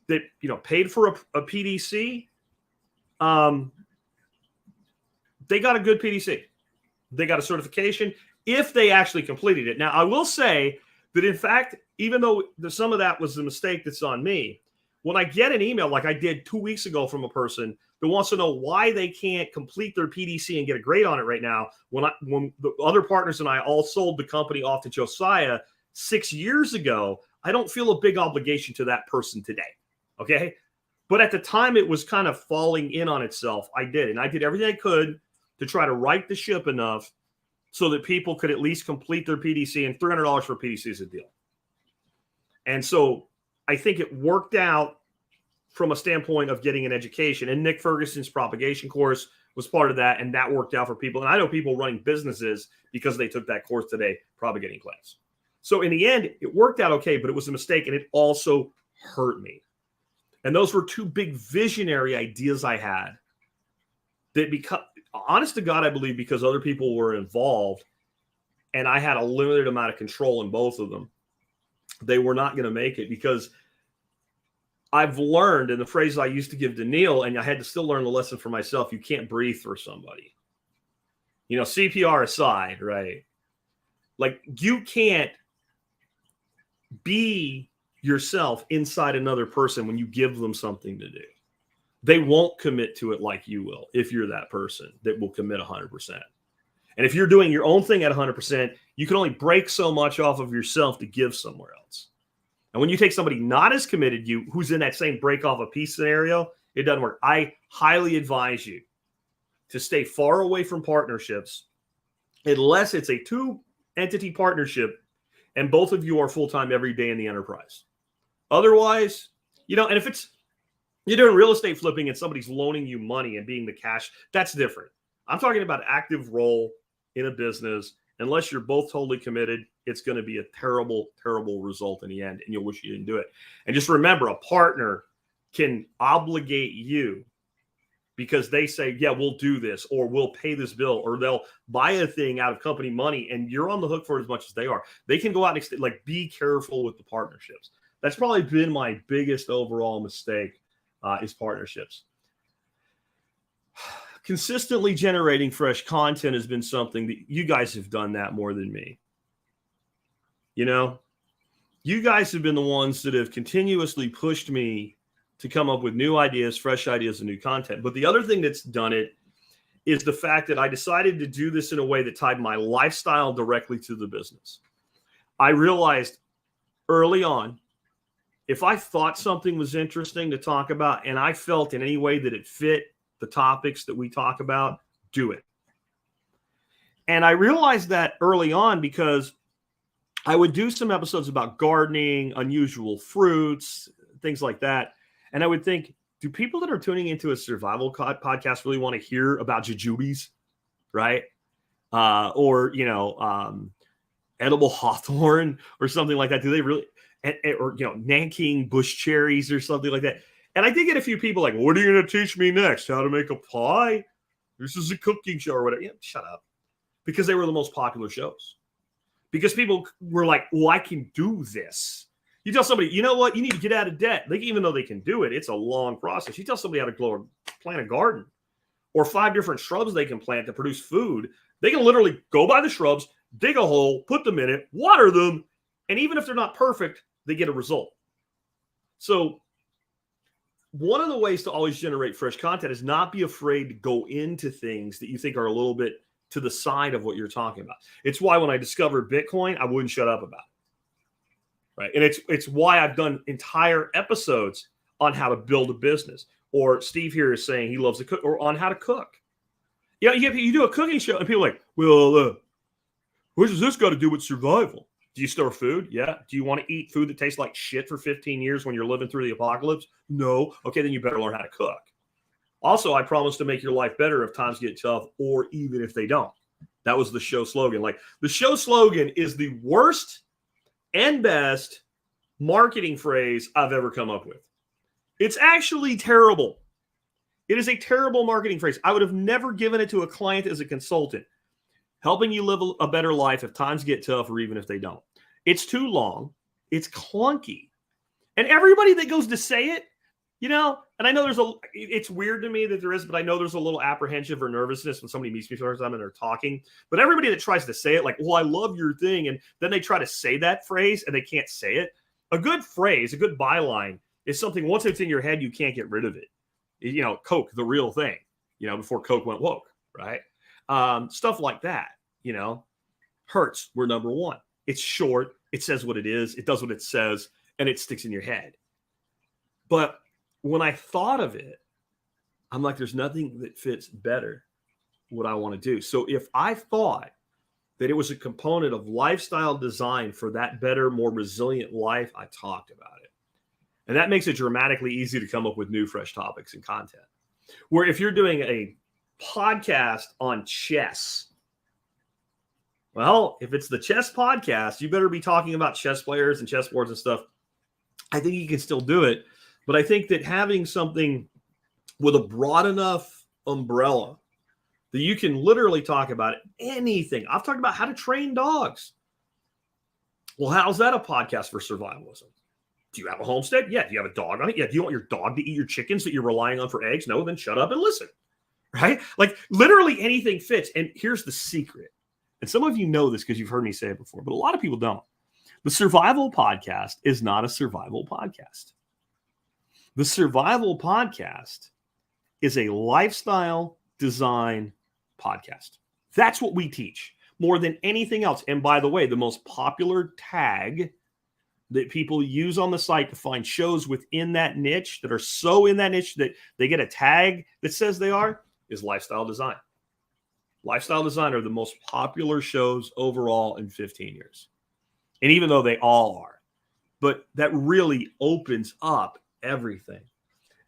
that, you know, paid for a PDC, they got a good PDC. They got a certification if they actually completed it. Now, I will say that, in fact, even though some of that was a mistake that's on me, when I get an email like I did 2 weeks ago from a person that wants to know why they can't complete their PDC and get a grade on it right now, when the other partners and I all sold the company off to Josiah 6 years ago, I don't feel a big obligation to that person today. Okay. But at the time it was kind of falling in on itself. I did. And I did everything I could to try to right the ship enough so that people could at least complete their PDC, and $300 for a PDC is a deal. And so I think it worked out from a standpoint of getting an education. And Nick Ferguson's propagation course was part of that. And that worked out for people. And I know people running businesses because they took that course today, propagating class. So in the end, it worked out okay, but it was a mistake. And it also hurt me. And those were two big visionary ideas I had that, because, honest to God, I believe because other people were involved and I had a limited amount of control in both of them, they were not going to make it. Because I've learned, and the phrase I used to give to Neil, and I had to still learn the lesson for myself, you can't breathe for somebody. You know, CPR aside, right? Like, you can't be yourself inside another person when you give them something to do. They won't commit to it like you will if you're that person that will commit 100%. And if you're doing your own thing at 100%, you can only break so much off of yourself to give somewhere else. And when you take somebody not as committed to you, who's in that same break off a piece scenario, it doesn't work. I highly advise you to stay far away from partnerships unless it's a 2-entity partnership and both of you are full-time every day in the enterprise. Otherwise, you know, and if it's, you're doing real estate flipping and somebody's loaning you money and being the cash, that's different. I'm talking about active role in a business. Unless you're both totally committed, it's going to be a terrible, terrible result in the end, and you'll wish you didn't do it. And just remember, a partner can obligate you because they say, yeah, we'll do this, or we'll pay this bill, or they'll buy a thing out of company money, and you're on the hook for it as much as they are. They can go out and extend, like, be careful with the partnerships. That's probably been my biggest overall mistake, is partnerships. Consistently generating fresh content has been something that you guys have done that more than me. You know, you guys have been the ones that have continuously pushed me to come up with new ideas, fresh ideas, and new content. But the other thing that's done it is the fact that I decided to do this in a way that tied my lifestyle directly to the business. I realized early on, if I thought something was interesting to talk about and I felt in any way that it fit the topics that we talk about, do it. And I realized that early on because I would do some episodes about gardening, unusual fruits, things like that. And I would think, do people that are tuning into a survival podcast really want to hear about jujubes, right? Or, you know, edible hawthorn or something like that? Do they really, or, you know, Nanking bush cherries or something like that? And I did get a few people like, what are you going to teach me next? How to make a pie? This is a cooking show or whatever. Yeah, shut up. Because they were the most popular shows. Because people were like, well, I can do this. You tell somebody, you know what, you need to get out of debt. Even though they can do it, it's a long process. You tell somebody how to plant a garden or 5 different shrubs they can plant to produce food. They can literally go buy the shrubs, dig a hole, put them in it, water them, and even if they're not perfect, they get a result. So one of the ways to always generate fresh content is not be afraid to go into things that you think are a little bit to the side of what you're talking about. It's why when I discovered Bitcoin, I wouldn't shut up about it. Right. And it's why I've done entire episodes on how to build a business. Or Steve here is saying he loves to cook, or on how to cook. Yeah, you do a cooking show and people are like, well, what does this got to do with survival? Do you store food? Yeah. Do you want to eat food that tastes like shit for 15 years when you're living through the apocalypse? No. Okay, then you better learn how to cook. Also, I promise to make your life better if times get tough or even if they don't. That was the show slogan. Like, the show slogan is the worst and best marketing phrase I've ever come up with. It's actually terrible. It is a terrible marketing phrase. I would have never given it to a client as a consultant, helping you live a better life if times get tough or even if they don't. It's too long. It's clunky. And everybody that goes to say it, and I know it's weird to me that there is, but I know there's a little apprehension or nervousness when somebody meets me for the first time and they're talking. But everybody that tries to say it, like, well, I love your thing, and then they try to say that phrase and they can't say it. A good phrase, a good byline is something, once it's in your head, you can't get rid of it. Coke, the real thing, before Coke went woke, right? Stuff like that, Hertz, we're number one. It's short. It says what it is. It does what it says, and it sticks in your head. But when I thought of it, I'm like, there's nothing that fits better what I want to do. So if I thought that it was a component of lifestyle design for that better, more resilient life, I talked about it. And that makes it dramatically easy to come up with new, fresh topics and content. Where if you're doing a podcast on chess, well, if it's the chess podcast, you better be talking about chess players and chessboards and stuff. I think you can still do it. But I think that having something with a broad enough umbrella that you can literally talk about anything. I've talked about how to train dogs. Well, how's that a podcast for survivalism? Do you have a homestead? Yeah. Do you have a dog on it? Yeah. Do you want your dog to eat your chickens that you're relying on for eggs? No, then shut up and listen. Right? Like, literally anything fits. And here's the secret. And some of you know this because you've heard me say it before, but a lot of people don't. The survival podcast is not a survival podcast. The survival podcast is a lifestyle design podcast. That's what we teach more than anything else. And by the way, the most popular tag that people use on the site to find shows within that niche that are so in that niche that they get a tag that says they are is lifestyle design. Lifestyle design are the most popular shows overall in 15 years. And even though they all are, but that really opens up everything.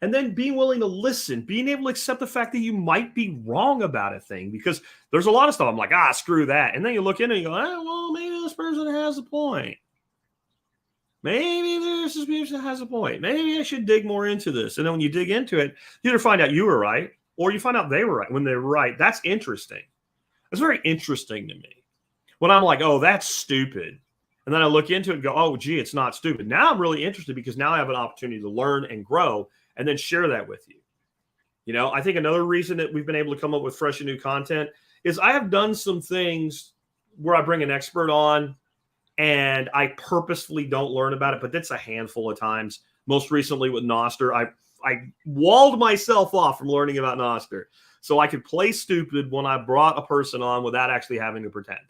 And then being willing to listen, being able to accept the fact that you might be wrong about a thing, because there's a lot of stuff I'm like, screw that. And then you look in and you go, well, maybe this person has a point. Maybe this person has a point. Maybe I should dig more into this. And then when you dig into it, you either find out you were right or you find out they were right. When they're right, that's interesting. It's very interesting to me. When I'm like, oh, that's stupid. And then I look into it and go, oh, gee, it's not stupid. Now I'm really interested because now I have an opportunity to learn and grow and then share that with you. I think another reason that we've been able to come up with fresh and new content is I have done some things where I bring an expert on and I purposefully don't learn about it, but that's a handful of times. Most recently with Nostr, I walled myself off from learning about Nostr so I could play stupid when I brought a person on without actually having to pretend.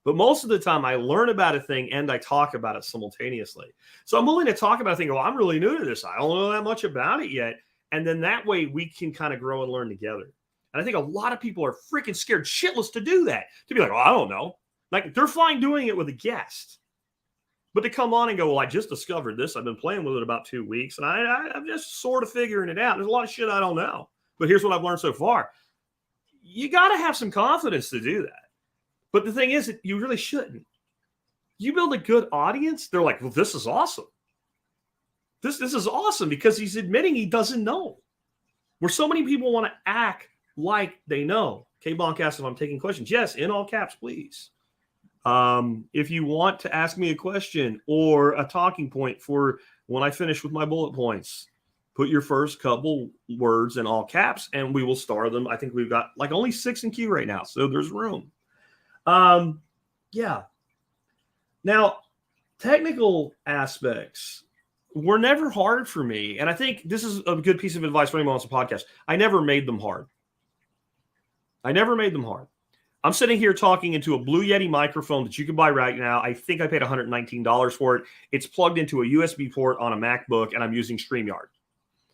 But most of the time I learn about a thing and I talk about it simultaneously. So I'm willing to talk about a thing. Well, I'm really new to this. I don't know that much about it yet. And then that way we can kind of grow and learn together. And I think a lot of people are freaking scared shitless to do that. To be like, I don't know. Like, they're fine doing it with a guest. But to come on and go, well, I just discovered this. I've been playing with it about 2 weeks. And I'm just sort of figuring it out. There's a lot of shit I don't know. But here's what I've learned so far. You got to have some confidence to do that. But the thing is, you really shouldn't. You build a good audience, they're like, well, this is awesome. This is awesome because he's admitting he doesn't know. Where so many people want to act like they know. K-Bonk asks if I'm taking questions. Yes, in all caps, please. If you want to ask me a question or a talking point for when I finish with my bullet points, put your first couple words in all caps and we will star them. I think we've got like only 6 in queue right now, so there's room. Yeah. Now, technical aspects were never hard for me. And I think this is a good piece of advice for anyone on the podcast. I never made them hard. I'm sitting here talking into a Blue Yeti microphone that you can buy right now. I think I paid $119 for it. It's plugged into a USB port on a MacBook, and I'm using StreamYard.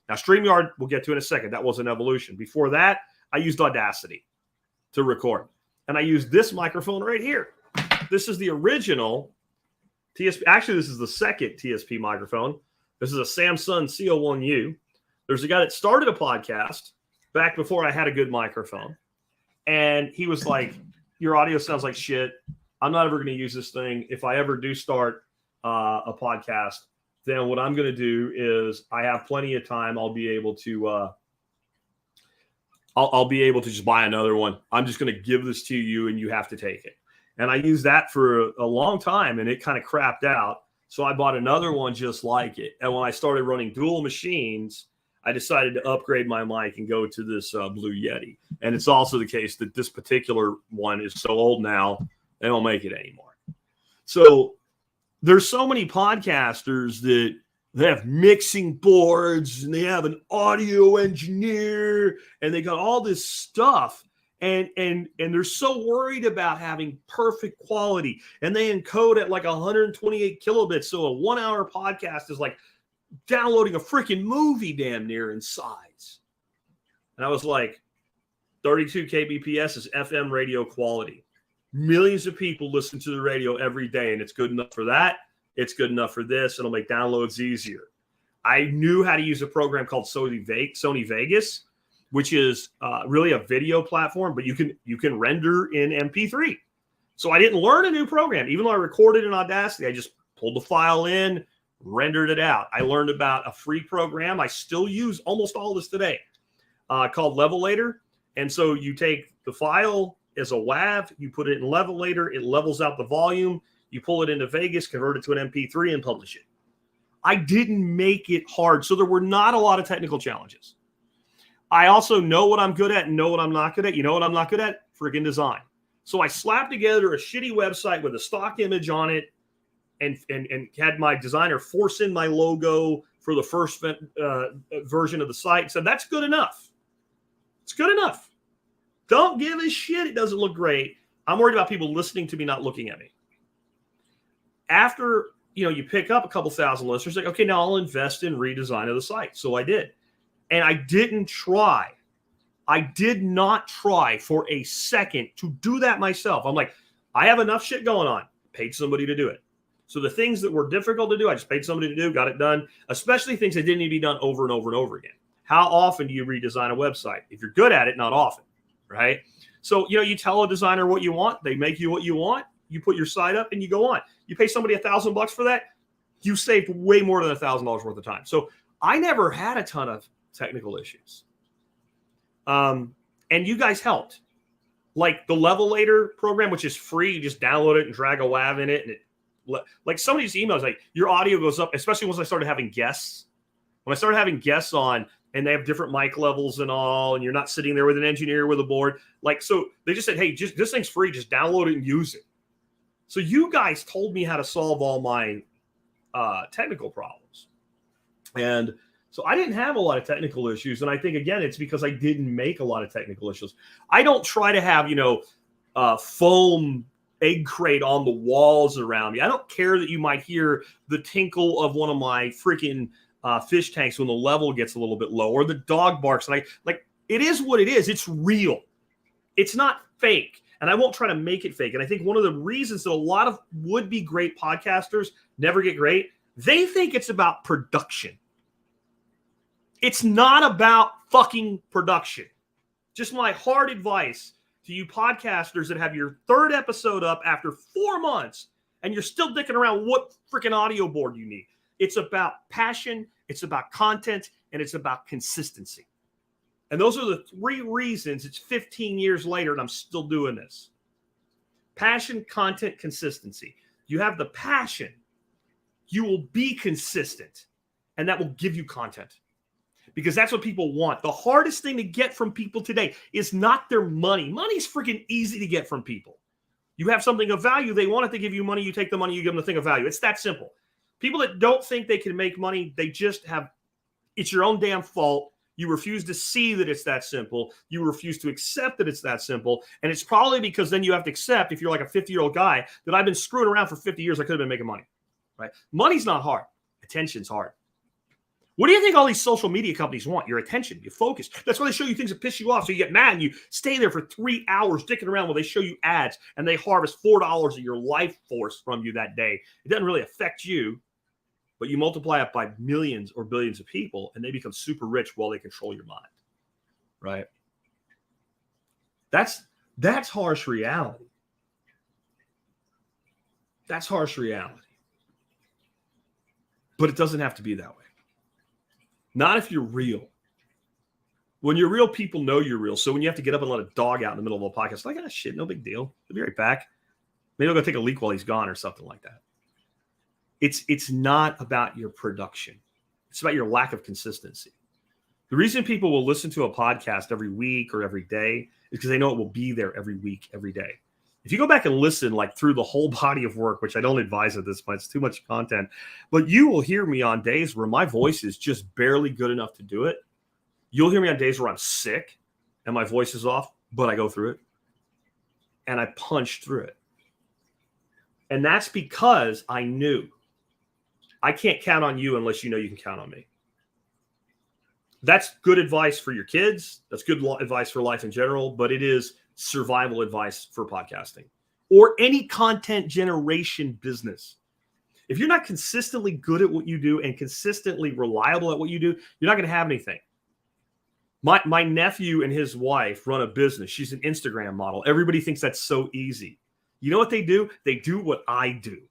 Now, StreamYard, we'll get to in a second. That was an evolution. Before that, I used Audacity to record. And I used this microphone right here. This is the original TSP. Actually, this is the second TSP microphone. This is a Samsung CO1U. There's a guy that started a podcast back before I had a good microphone. And he was like, your audio sounds like shit. I'm not ever going to use this thing. If I ever do start a podcast, then what I'm going to do is I have plenty of time. I'll be able to I'll be able to just buy another one. I'm just going to give this to you and you have to take it. And I used that for a long time and it kind of crapped out. So I bought another one just like it. And when I started running dual machines, I decided to upgrade my mic and go to this Blue Yeti. And it's also the case that this particular one is so old now, they don't make it anymore. So there's so many podcasters that they have mixing boards and they have an audio engineer and they got all this stuff. And they're so worried about having perfect quality. And they encode at like 128 kilobits. So a 1 hour podcast is like downloading a freaking movie damn near in size. And I was like, 32 kbps is FM radio quality. Millions of people listen to the radio every day, and it's good enough for that. It's good enough for this. It'll make downloads easier. I knew how to use a program called Sony Vegas, which is really a video platform, but you can render in MP3. So I didn't learn a new program. Even though I recorded in Audacity, I just pulled the file in, rendered it out. I learned about a free program. I still use almost all this today called Levelator. And so you take the file as a WAV, you put it in Levelator, it levels out the volume, you pull it into Vegas, convert it to an MP3, and publish it. I didn't make it hard. So there were not a lot of technical challenges. I also know what I'm good at and know what I'm not good at. You know what I'm not good at? Friggin' design. So I slapped together a shitty website with a stock image on it and had my designer force in my logo for the first version of the site and said, that's good enough. It's good enough. Don't give a shit. It doesn't look great. I'm worried about people listening to me, not looking at me. After, you pick up a couple thousand listeners, like, okay, now I'll invest in redesign of the site. So I did. And I didn't try. I did not try for a second to do that myself. I'm like, I have enough shit going on. Paid somebody to do it. So the things that were difficult to do, I just paid somebody to do, got it done, especially things that didn't need to be done over and over and over again. How often do you redesign a website? If you're good at it, not often, right? So, you tell a designer what you want. They make you what you want. You put your site up and you go on. You pay somebody $1,000 for that. You saved way more than $1,000 worth of time. So I never had a ton of technical issues. And you guys helped. Like the Levelator program, which is free. You just download it and drag a WAV in it. And like some of these emails, like your audio goes up, especially once I started having guests. When I started having guests on and they have different mic levels and all, and you're not sitting there with an engineer with a board. Like, so they just said, hey, just this thing's free. Just download it and use it. So you guys told me how to solve all my technical problems. And so I didn't have a lot of technical issues. And I think, again, it's because I didn't make a lot of technical issues. I don't try to have, foam egg crate on the walls around me. I don't care that you might hear the tinkle of one of my freaking fish tanks when the level gets a little bit low, or the dog barks. And it is what it is. It's real. It's not fake. And I won't try to make it fake. And I think one of the reasons that a lot of would-be great podcasters never get great, they think it's about production. It's not about fucking production. Just my hard advice to you podcasters that have your third episode up after 4 months and you're still dicking around what freaking audio board you need. It's about passion, it's about content, and it's about consistency. And those are the 3 reasons it's 15 years later and I'm still doing this. Passion, content, consistency. You have the passion, you will be consistent, and that will give you content. Because that's what people want. The hardest thing to get from people today is not their money. Money's freaking easy to get from people. You have something of value, they want it to give you money, you take the money, you give them the thing of value. It's that simple. People that don't think they can make money, they just have, it's your own damn fault. You refuse to see that it's that simple. You refuse to accept that it's that simple. And it's probably because then you have to accept, if you're like a 50-year-old guy, that I've been screwing around for 50 years, I could have been making money, right? Money's not hard. Attention's hard. What do you think all these social media companies want? Your attention, your focus. That's why they show you things that piss you off. So you get mad and you stay there for 3 hours dicking around while they show you ads and they harvest $4 of your life force from you that day. It doesn't really affect you, but you multiply it by millions or billions of people and they become super rich while they control your mind, right? That's harsh reality. That's harsh reality. But it doesn't have to be that way. Not if you're real. When you're real, people know you're real. So when you have to get up and let a dog out in the middle of a podcast, like, ah, shit, no big deal. He'll be right back. Maybe I'll go take a leak while he's gone or something like that. It's not about your production. It's about your lack of consistency. The reason people will listen to a podcast every week or every day is because they know it will be there every week, every day. If you go back and listen like through the whole body of work, which I don't advise at this point, it's too much content, but you will hear me on days where my voice is just barely good enough to do it. You'll hear me on days where I'm sick and my voice is off, but I go through it and I punch through it. And that's because I knew I can't count on you unless you know you can count on me. That's good advice for your kids. That's good advice for life in general, but it is survival advice for podcasting or any content generation business. If you're not consistently good at what you do and consistently reliable at what you do, you're not going to have anything. My nephew and his wife run a business. She's an Instagram model. Everybody thinks that's so easy. You know what they do? They do what I do.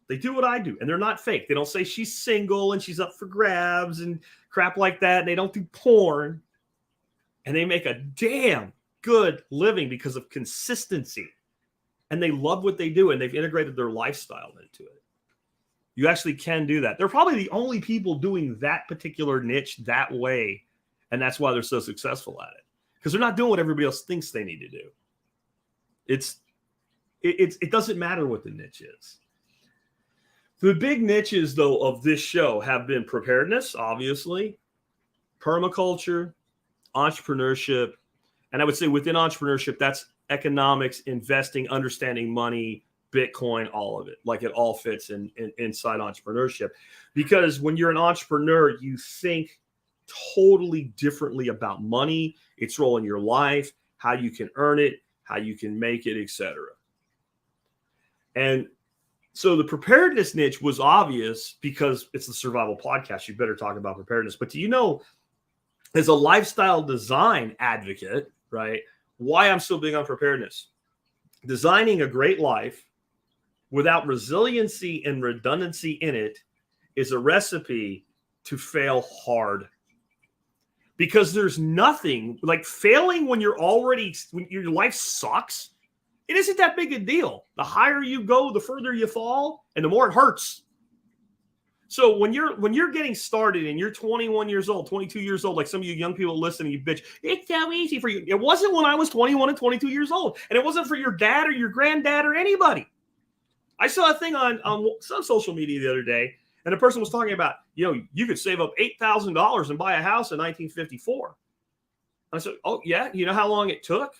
They do what I do, and they're not fake. They don't say she's single and she's up for grabs and crap like that, and they don't do porn. And they make a damn good living because of consistency. And they love what they do, and they've integrated their lifestyle into it. You actually can do that. They're probably the only people doing that particular niche that way, and that's why they're so successful at it. Because they're not doing what everybody else thinks they need to do. It doesn't matter what the niche is. The big niches, though, of this show have been preparedness, obviously, permaculture, entrepreneurship, and I would say within entrepreneurship, that's economics, investing, understanding money, Bitcoin, all of it. Like it all fits inside entrepreneurship. Because when you're an entrepreneur, you think totally differently about money, its role in your life, how you can earn it, how you can make it, etc. And so the preparedness niche was obvious because it's the survival podcast. You better talk about preparedness. But do you know, as a lifestyle design advocate, right, why I'm so big on preparedness? Designing a great life without resiliency and redundancy in it is a recipe to fail hard. Because there's nothing like failing when when your life sucks. It isn't that big a deal. The higher you go, the further you fall, and the more it hurts. So when you're getting started and you're 21 years old, 22 years old, like some of you young people listening, you bitch, it's so easy for you. It wasn't when I was 21 and 22 years old. And it wasn't for your dad or your granddad or anybody. I saw a thing on some social media the other day, and a person was talking about, you could save up $8,000 and buy a house in 1954. I said, oh, yeah? You know how long it took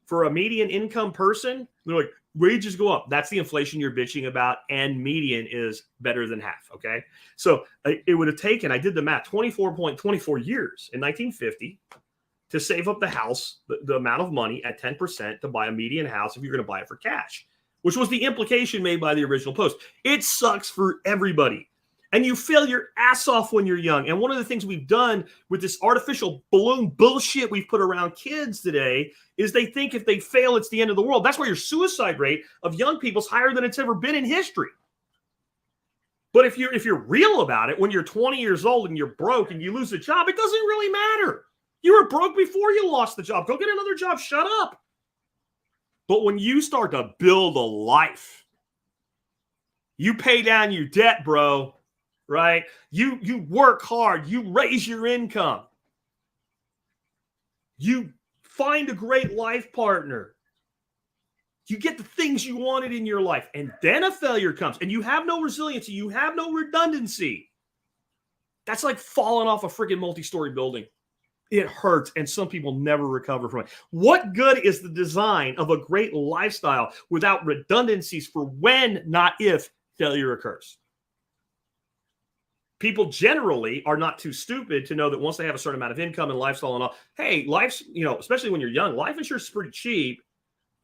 for a median income person? They're like, wages go up. That's the inflation you're bitching about, and median is better than half, okay? So it would have taken, I did the math, 24.24 years in 1950 to save up the house, the amount of money at 10% to buy a median house if you're going to buy it for cash, which was the implication made by the original post. It sucks for everybody. And you fail your ass off when you're young. And one of the things we've done with this artificial balloon bullshit we've put around kids today is they think if they fail, it's the end of the world. That's why your suicide rate of young people is higher than it's ever been in history. But if you're real about it, when you're 20 years old and you're broke and you lose a job, it doesn't really matter. You were broke before you lost the job. Go get another job. Shut up. But when you start to build a life, you pay down your debt, bro, right? You work hard. You raise your income. You find a great life partner. You get the things you wanted in your life. And then a failure comes. And you have no resiliency. You have no redundancy. That's like falling off a freaking multi-story building. It hurts, and some people never recover from it. What good is the design of a great lifestyle without redundancies for when, not if, failure occurs? People generally are not too stupid to know that once they have a certain amount of income and lifestyle and all, hey, life's, especially when you're young, life insurance is pretty cheap.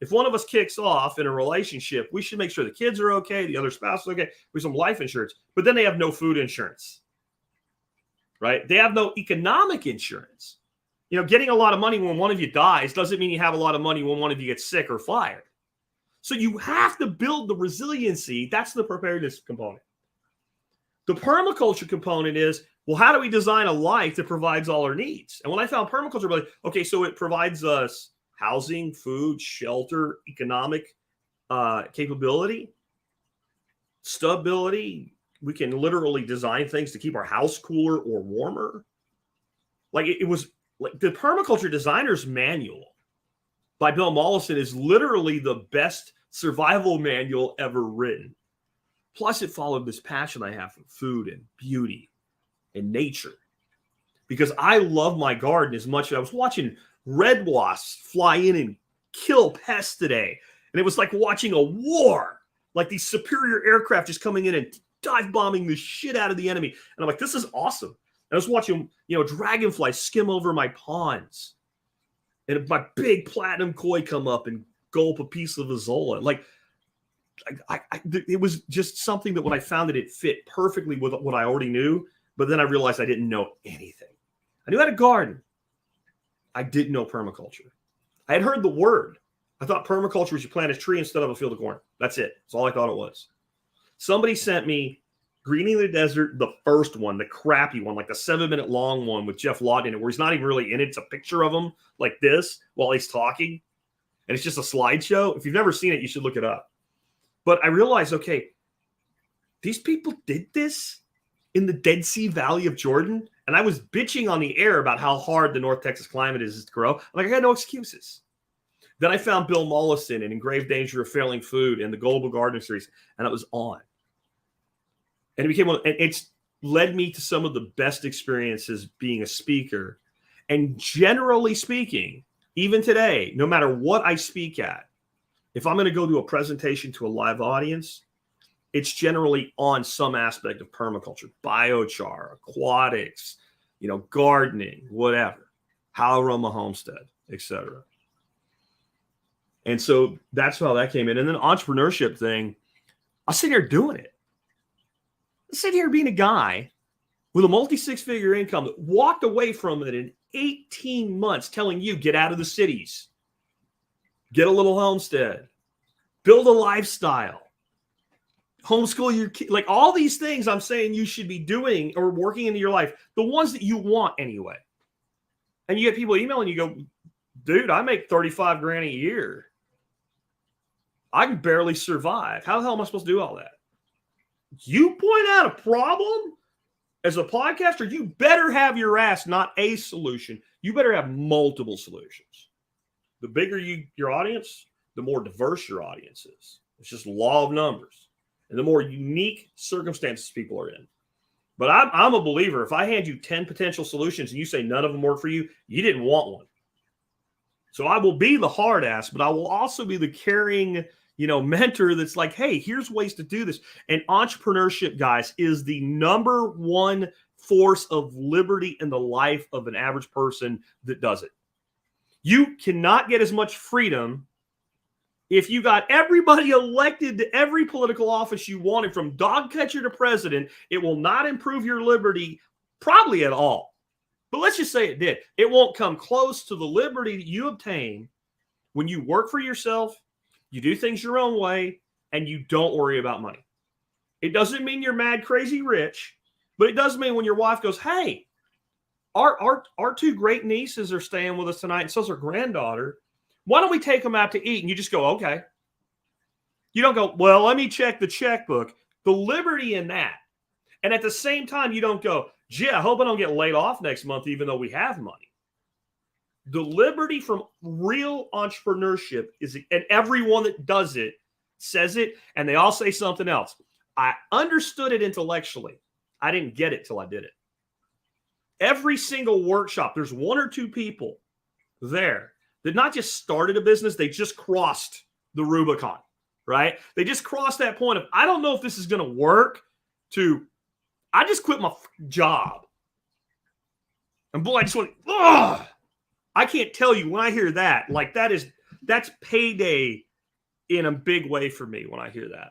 If one of us kicks off in a relationship, we should make sure the kids are okay, the other spouse is okay, with some life insurance. But then they have no food insurance, right? They have no economic insurance. Getting a lot of money when one of you dies doesn't mean you have a lot of money when one of you gets sick or fired. So you have to build the resiliency. That's the preparedness component. The permaculture component is, well, how do we design a life that provides all our needs? And when I found permaculture, I'm like, okay, so it provides us housing, food, shelter, economic capability, stability. We can literally design things to keep our house cooler or warmer. Like it was like the Permaculture Designer's Manual by Bill Mollison is literally the best survival manual ever written. Plus, it followed this passion I have for food and beauty and nature. Because I love my garden as much as I was watching red wasps fly in and kill pests today. And it was like watching a war, like these superior aircraft just coming in and dive bombing the shit out of the enemy. And I'm like, this is awesome. And I was watching, dragonflies skim over my ponds. And my big platinum koi come up and gulp a piece of Azolla. Like, it was just something that when I found it fit perfectly with what I already knew. But then I realized I didn't know anything. I knew how to garden. I didn't know permaculture. I had heard the word. I thought permaculture was you plant a tree instead of a field of corn. That's it. That's all I thought it was. Somebody sent me Greening the Desert, the first one, the crappy one, like the 7-minute long one with Jeff Lawton in it, where he's not even really in it. It's a picture of him like this while he's talking. And it's just a slideshow. If you've never seen it, you should look it up. But I realized, okay, these people did this in the Dead Sea Valley of Jordan. And I was bitching on the air about how hard the North Texas climate is to grow. I'm like, I got no excuses. Then I found Bill Mollison and In Grave Danger of Failing Food and the Global Gardener series, and it was on. And it became one. And it's led me to some of the best experiences being a speaker. And generally speaking, even today, no matter what I speak at, if I'm going to go do a presentation to a live audience, it's generally on some aspect of permaculture, biochar, aquatics, gardening, whatever, how I run my homestead, etc. And so that's how that came in. And then the entrepreneurship thing, I was sitting here doing it. I was sitting here being a guy with a multi-six-figure income that walked away from it in 18 months telling you, get out of the cities, get a little homestead, build a lifestyle, homeschool your kid, like all these things I'm saying you should be doing or working into your life, the ones that you want anyway. And you get people emailing you go, dude, I make 35 grand a year. I can barely survive. How the hell am I supposed to do all that? You point out a problem as a podcaster, you better have your ass, not a solution. You better have multiple solutions. The bigger your audience, the more diverse your audience is. It's just law of numbers. And the more unique circumstances people are in. But I'm a believer. If I hand you 10 potential solutions and you say none of them work for you, you didn't want one. So I will be the hard ass, but I will also be the caring, mentor that's like, hey, here's ways to do this. And entrepreneurship, guys, is the number one force of liberty in the life of an average person that does it. You cannot get as much freedom if you got everybody elected to every political office you wanted, from dog catcher to president. It will not improve your liberty probably at all. But let's just say it did. It won't come close to the liberty that you obtain when you work for yourself, you do things your own way, and you don't worry about money. It doesn't mean you're mad, crazy rich, but it does mean when your wife goes, hey, our two great nieces are staying with us tonight, and so's our granddaughter. Why don't we take them out to eat? And you just go, okay. You don't go, well, let me check the checkbook. The liberty in that. And at the same time, you don't go, gee, I hope I don't get laid off next month, even though we have money. The liberty from real entrepreneurship is, and everyone that does it says it, and they all say something else. I understood it intellectually. I didn't get it till I did it. Every single workshop, there's one or two people there that not just started a business, they just crossed the Rubicon, right? They just crossed that point of, I don't know if this is going to work, to, I just quit my job. And boy, I just went, ugh. I can't tell you when I hear that, like that's payday in a big way for me when I hear that.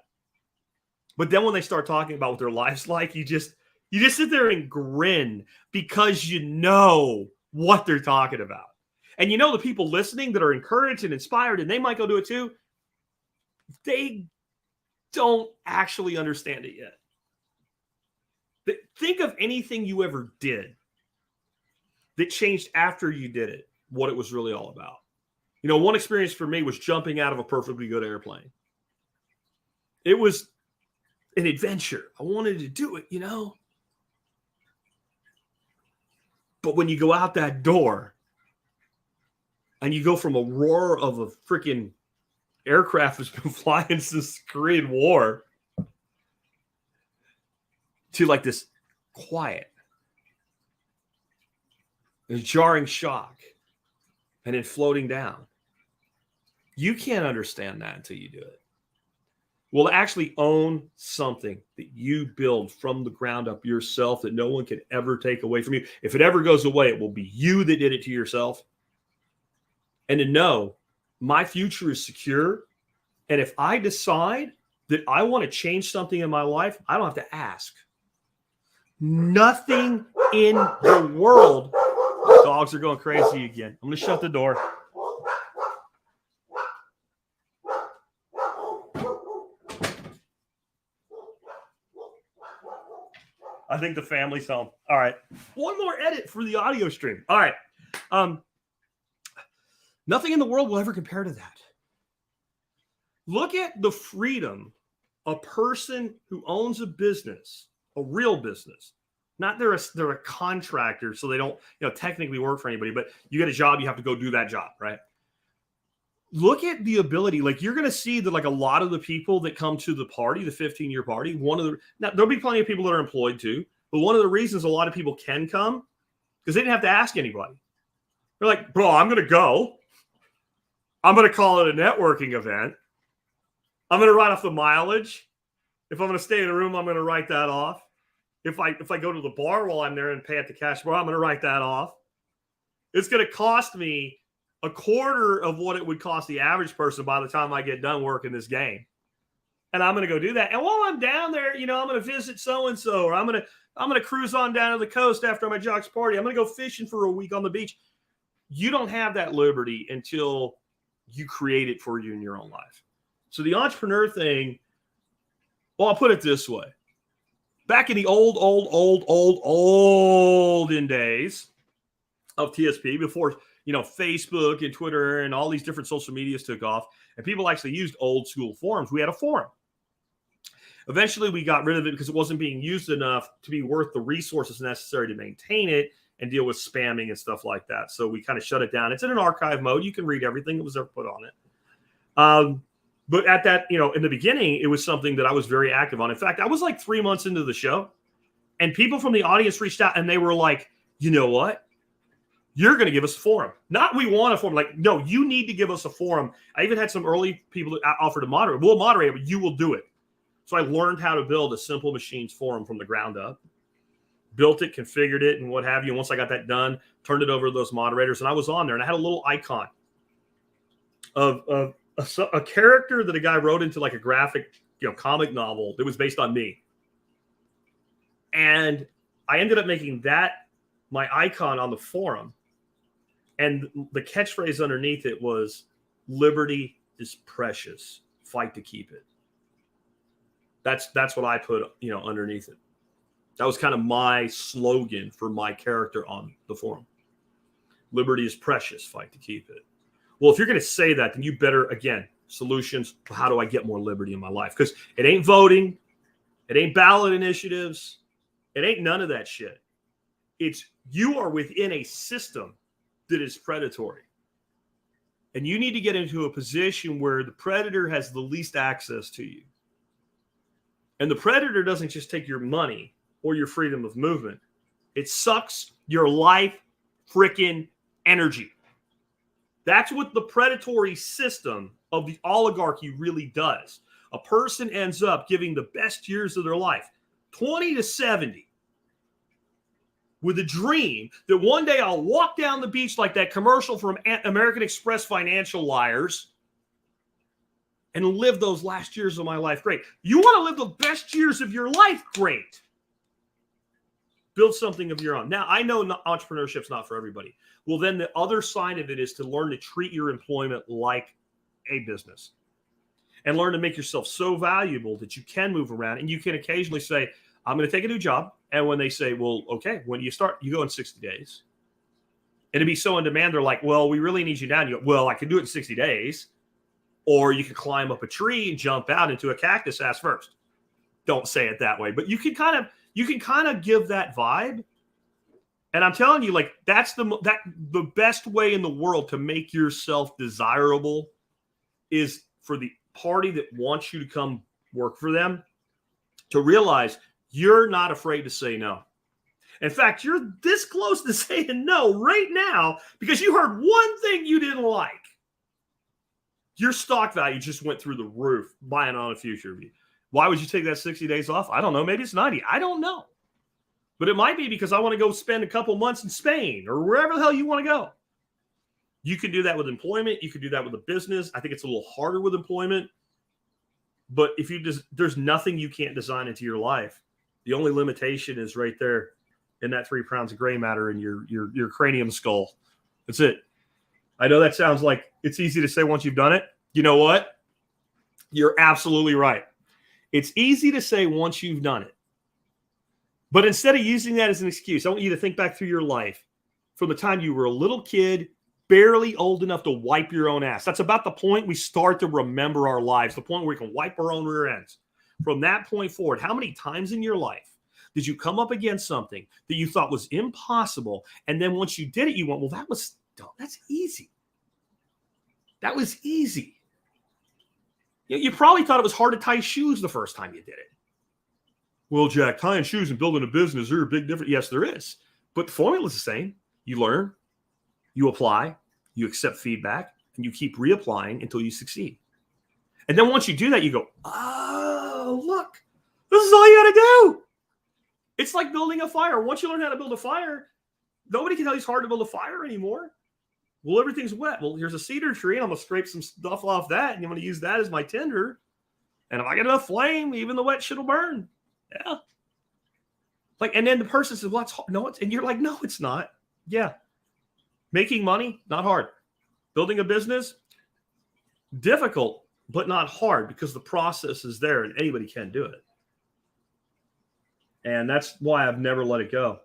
But then when they start talking about what their life's like, you just sit there and grin because you know what they're talking about. And you know the people listening that are encouraged and inspired, and they might go do it too, they don't actually understand it yet. Think of anything you ever did that changed after you did it, what it was really all about. You know, one experience for me was jumping out of a perfectly good airplane. It was an adventure. I wanted to do it, you know. But when you go out that door and you go from a roar of a freaking aircraft that's been flying since the Korean War to like this quiet, a jarring shock, and then floating down. You can't understand that until you do it. Well, to actually own something that you build from the ground up yourself that no one can ever take away from you. If it ever goes away, it will be you that did it to yourself. And to know my future is secure. And if I decide that I want to change something in my life, I don't have to ask. Nothing in the world. Dogs are going crazy again. I'm going to shut the door. I think the family's home. All right. One more edit for the audio stream. All right. Nothing in the world will ever compare to that. Look at the freedom a person who owns a business, a real business, not they're a contractor, so they don't, technically work for anybody, but you get a job, you have to go do that job, right? Look at the ability. Like, you're going to see that, like, a lot of the people that come to the party, the 15-year party, now there'll be plenty of people that are employed too, but one of the reasons a lot of people can come because they didn't have to ask anybody. They're like, bro, I'm going to go. I'm going to call it a networking event. I'm going to write off the mileage. If I'm going to stay in a room, I'm going to write that off. If I go to the bar while I'm there and pay at the cash bar, I'm going to write that off. It's going to cost me a quarter of what it would cost the average person by the time I get done working this game. And I'm going to go do that. And while I'm down there, I'm going to visit so-and-so, or I'm going to cruise on down to the coast after my jock's party. I'm going to go fishing for a week on the beach. You don't have that liberty until you create it for you in your own life. So the entrepreneur thing, well, I'll put it this way. Back in the olden days of TSP, before, Facebook and Twitter and all these different social medias took off, and people actually used old school forums, we had a forum. Eventually, we got rid of it because it wasn't being used enough to be worth the resources necessary to maintain it and deal with spamming and stuff like that. So we kind of shut it down. It's in an archive mode. You can read everything that was ever put on it. But at that, in the beginning, it was something that I was very active on. In fact, I was like 3 months into the show, and people from the audience reached out, and they were like, you know what? You're going to give us a forum. Not we want a forum. Like, no, you need to give us a forum. I even had some early people that offered to moderate. We'll moderate, but you will do it. So I learned how to build a Simple Machines forum from the ground up. Built it, configured it, and what have you. And once I got that done, turned it over to those moderators, and I was on there, and I had a little icon of a character that a guy wrote into like a graphic, comic novel that was based on me. And I ended up making that my icon on the forum. And the catchphrase underneath it was, liberty is precious. Fight to keep it. That's what I put, underneath it. That was kind of my slogan for my character on the forum. Liberty is precious. Fight to keep it. Well, if you're going to say that, then you better, again, solutions. How do I get more liberty in my life? Because it ain't voting. It ain't ballot initiatives. It ain't none of that shit. It's you are within a system that is predatory. And you need to get into a position where the predator has the least access to you. And the predator doesn't just take your money or your freedom of movement. It sucks your life freaking energy. That's what the predatory system of the oligarchy really does. A person ends up giving the best years of their life, 20 to 70, with a dream that one day I'll walk down the beach like that commercial from American Express Financial Liars and live those last years of my life. Great. You want to live the best years of your life? Great. Build something of your own. Now, I know entrepreneurship's not for everybody. Well, then the other side of it is to learn to treat your employment like a business and learn to make yourself so valuable that you can move around and you can occasionally say, I'm going to take a new job. And when they say, well, okay, when do you start? You go in 60 days. And to be so in demand, they're like, well, we really need you now. And you go, well, I can do it in 60 days. Or you can climb up a tree and jump out into a cactus ass first. Don't say it that way. But you can kind of give that vibe. And I'm telling you, like, that's the best way in the world to make yourself desirable is for the party that wants you to come work for them to realize you're not afraid to say no. In fact, you're this close to saying no right now because you heard one thing you didn't like. Your stock value just went through the roof buying on a future of you. Why would you take that 60 days off? I don't know. Maybe it's 90. I don't know. But it might be because I want to go spend a couple months in Spain or wherever the hell you want to go. You can do that with employment. You can do that with a business. I think it's a little harder with employment. But if you just, there's nothing you can't design into your life. The only limitation is right there in that 3 pounds of gray matter in your cranium skull. That's it. I know that sounds like it's easy to say once you've done it. You know what? You're absolutely right. It's easy to say once you've done it. But instead of using that as an excuse, I want you to think back through your life from the time you were a little kid, barely old enough to wipe your own ass. That's about the point we start to remember our lives, the point where we can wipe our own rear ends. From that point forward, how many times in your life did you come up against something that you thought was impossible? And then once you did it, you went, well, that's easy. That was easy. You probably thought it was hard to tie shoes the first time you did it. Well, Jack, tying shoes and building a business, there's a big difference. Yes, there is. But the formula is the same. You learn, you apply, you accept feedback, and you keep reapplying until you succeed. And then once you do that, you go, oh, look, this is all you got to do. It's like building a fire. Once you learn how to build a fire, nobody can tell you it's hard to build a fire anymore. Well, everything's wet. Well, here's a cedar tree, and I'm going to scrape some stuff off that, and I'm going to use that as my tinder. And if I get enough flame, even the wet shit will burn. Yeah. Like, and then the person says, well, it's hard. No, and you're like, no, it's not. Yeah. Making money, not hard. Building a business, difficult, but not hard because the process is there and anybody can do it. And that's why I've never let it go.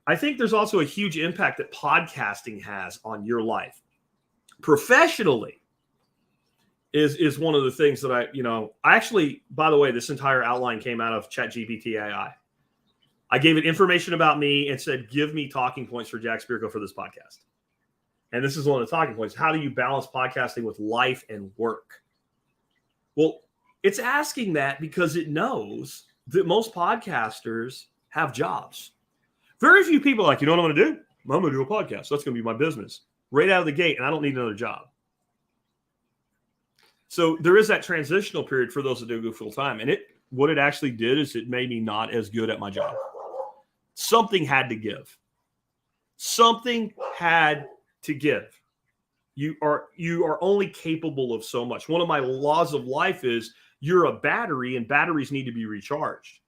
I think there's also a huge impact that podcasting has on your life. Professionally is one of the things that I actually, by the way, this entire outline came out of ChatGPT AI. I gave it information about me and said, give me talking points for Jack Spirko for this podcast. And this is one of the talking points. How do you balance podcasting with life and work? Well, it's asking that because it knows that most podcasters have jobs. Very few people are like, you know what I'm going to do? I'm going to do a podcast. That's going to be my business right out of the gate, and I don't need another job. So there is that transitional period for those that do go full time. And what it actually did is it made me not as good at my job. Something had to give. Something had to give. You are only capable of so much. One of my laws of life is you're a battery, and batteries need to be recharged.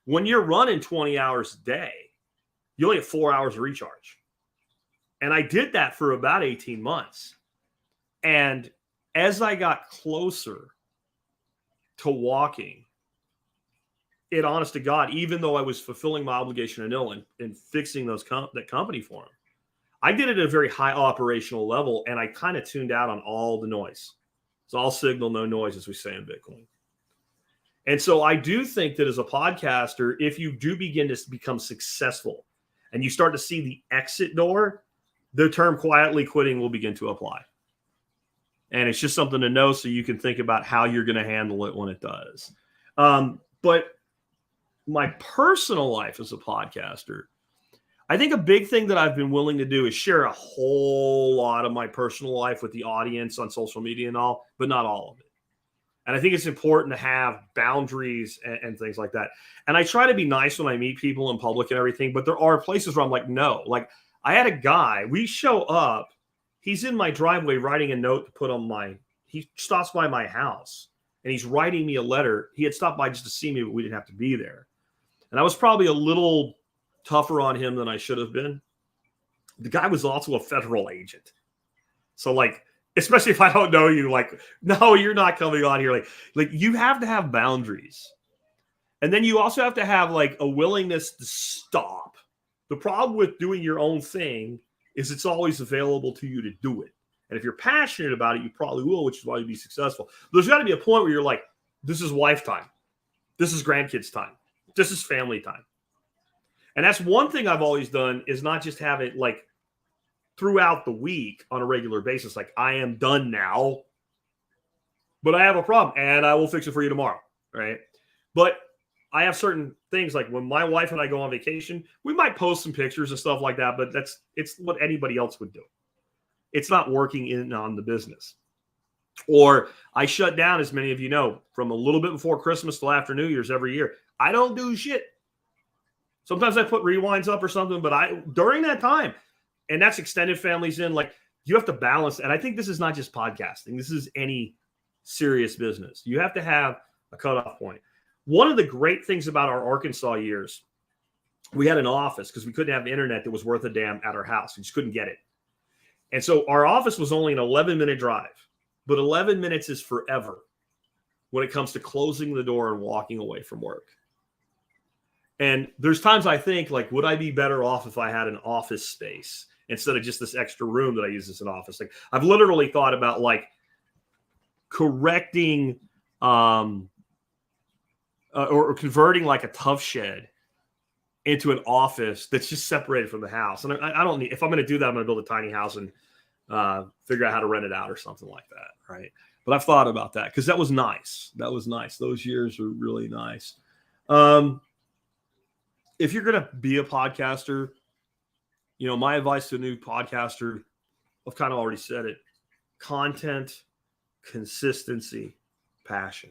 When you're running 20 hours a day, you only have 4 hours of recharge. And I did that for about 18 months. And as I got closer to walking, it, honest to God, even though I was fulfilling my obligation to Nolan and fixing that company for him, I did it at a very high operational level, and I kind of tuned out on all the noise. It's all signal, no noise, as we say in Bitcoin. And so I do think that as a podcaster, if you do begin to become successful and you start to see the exit door, the term quietly quitting will begin to apply. And it's just something to know so you can think about how you're going to handle it when it does. But my personal life as a podcaster, I think a big thing that I've been willing to do is share a whole lot of my personal life with the audience on social media and all, but not all of it. And I think it's important to have boundaries and things like that. And I try to be nice when I meet people in public and everything, but there are places where I'm like, no. Like I had a guy, we show up, he's in my driveway writing a note to put on he stops by my house and he's writing me a letter. He had stopped by just to see me, but we didn't have to be there. And I was probably a little tougher on him than I should have been. The guy was also a federal agent. So like, especially if I don't know you, like, no, you're not coming on here. Like you have to have boundaries. And then you also have to have like a willingness to stop. The problem with doing your own thing is it's always available to you to do it. And if you're passionate about it, you probably will, which is why you'll be successful. There's got to be a point where you're like, this is wife time. This is grandkids time. This is family time. And that's one thing I've always done is not just have it like throughout the week on a regular basis. Like I am done now, but I have a problem and I will fix it for you tomorrow. Right. But I have certain things like when my wife and I go on vacation, we might post some pictures and stuff like that, but it's what anybody else would do. It's not working in on the business. Or I shut down, as many of you know, from a little bit before Christmas till after New Year's every year. I don't do shit. Sometimes I put rewinds up or something, but during that time, and that's extended families in, like you have to balance. And I think this is not just podcasting. This is any serious business. You have to have a cutoff point. One of the great things about our Arkansas years, we had an office because we couldn't have the internet that was worth a damn at our house. We just couldn't get it. And so our office was only an 11-minute drive, but 11 minutes is forever when it comes to closing the door and walking away from work. And there's times I think, like, would I be better off if I had an office space instead of just this extra room that I use as an office? Like, I've literally thought about, like, correcting or converting, like, a tough shed into an office that's just separated from the house. And I don't need – if I'm going to do that, I'm going to build a tiny house and figure out how to rent it out or something like that, right? But I've thought about that because that was nice. That was nice. Those years were really nice. If you're going to be a podcaster, you know, my advice to a new podcaster, I've kind of already said it: content, consistency, passion,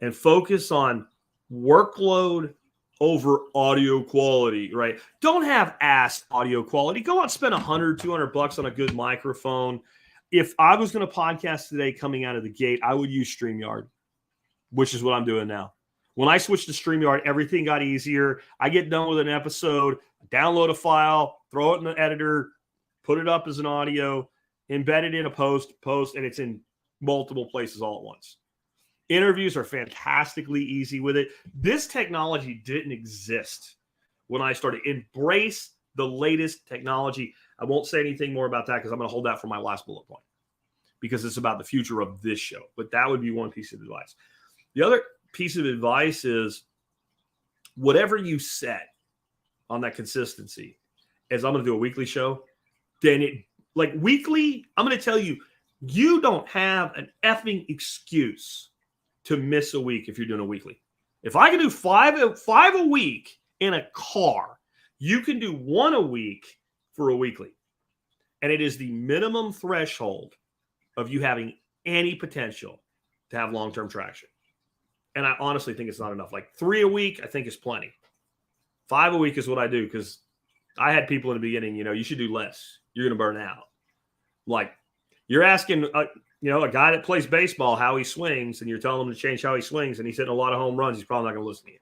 and focus on workload over audio quality, right? Don't have ass audio quality. Go out and spend $100, $200 on a good microphone. If I was going to podcast today coming out of the gate, I would use StreamYard, which is what I'm doing now. When I switched to StreamYard, everything got easier. I get done with an episode, download a file, throw it in the editor, put it up as an audio, embed it in a post, and it's in multiple places all at once. Interviews are fantastically easy with it. This technology didn't exist when I started. Embrace the latest technology. I won't say anything more about that because I'm going to hold that for my last bullet point because it's about the future of this show. But that would be one piece of advice. The other piece of advice is whatever you set on that consistency, as I'm going to do a weekly show, then weekly, I'm going to tell you, you don't have an effing excuse to miss a week if you're doing a weekly. If I can do five a week in a car, you can do one a week for a weekly. And it is the minimum threshold of you having any potential to have long-term traction. And I honestly think it's not enough. Like 3 a week, I think is plenty. 5 a week is what I do because I had people in the beginning, you know, you should do less. You're going to burn out. Like you're asking, a guy that plays baseball how he swings, and you're telling him to change how he swings, and he's hitting a lot of home runs. He's probably not going to listen to you.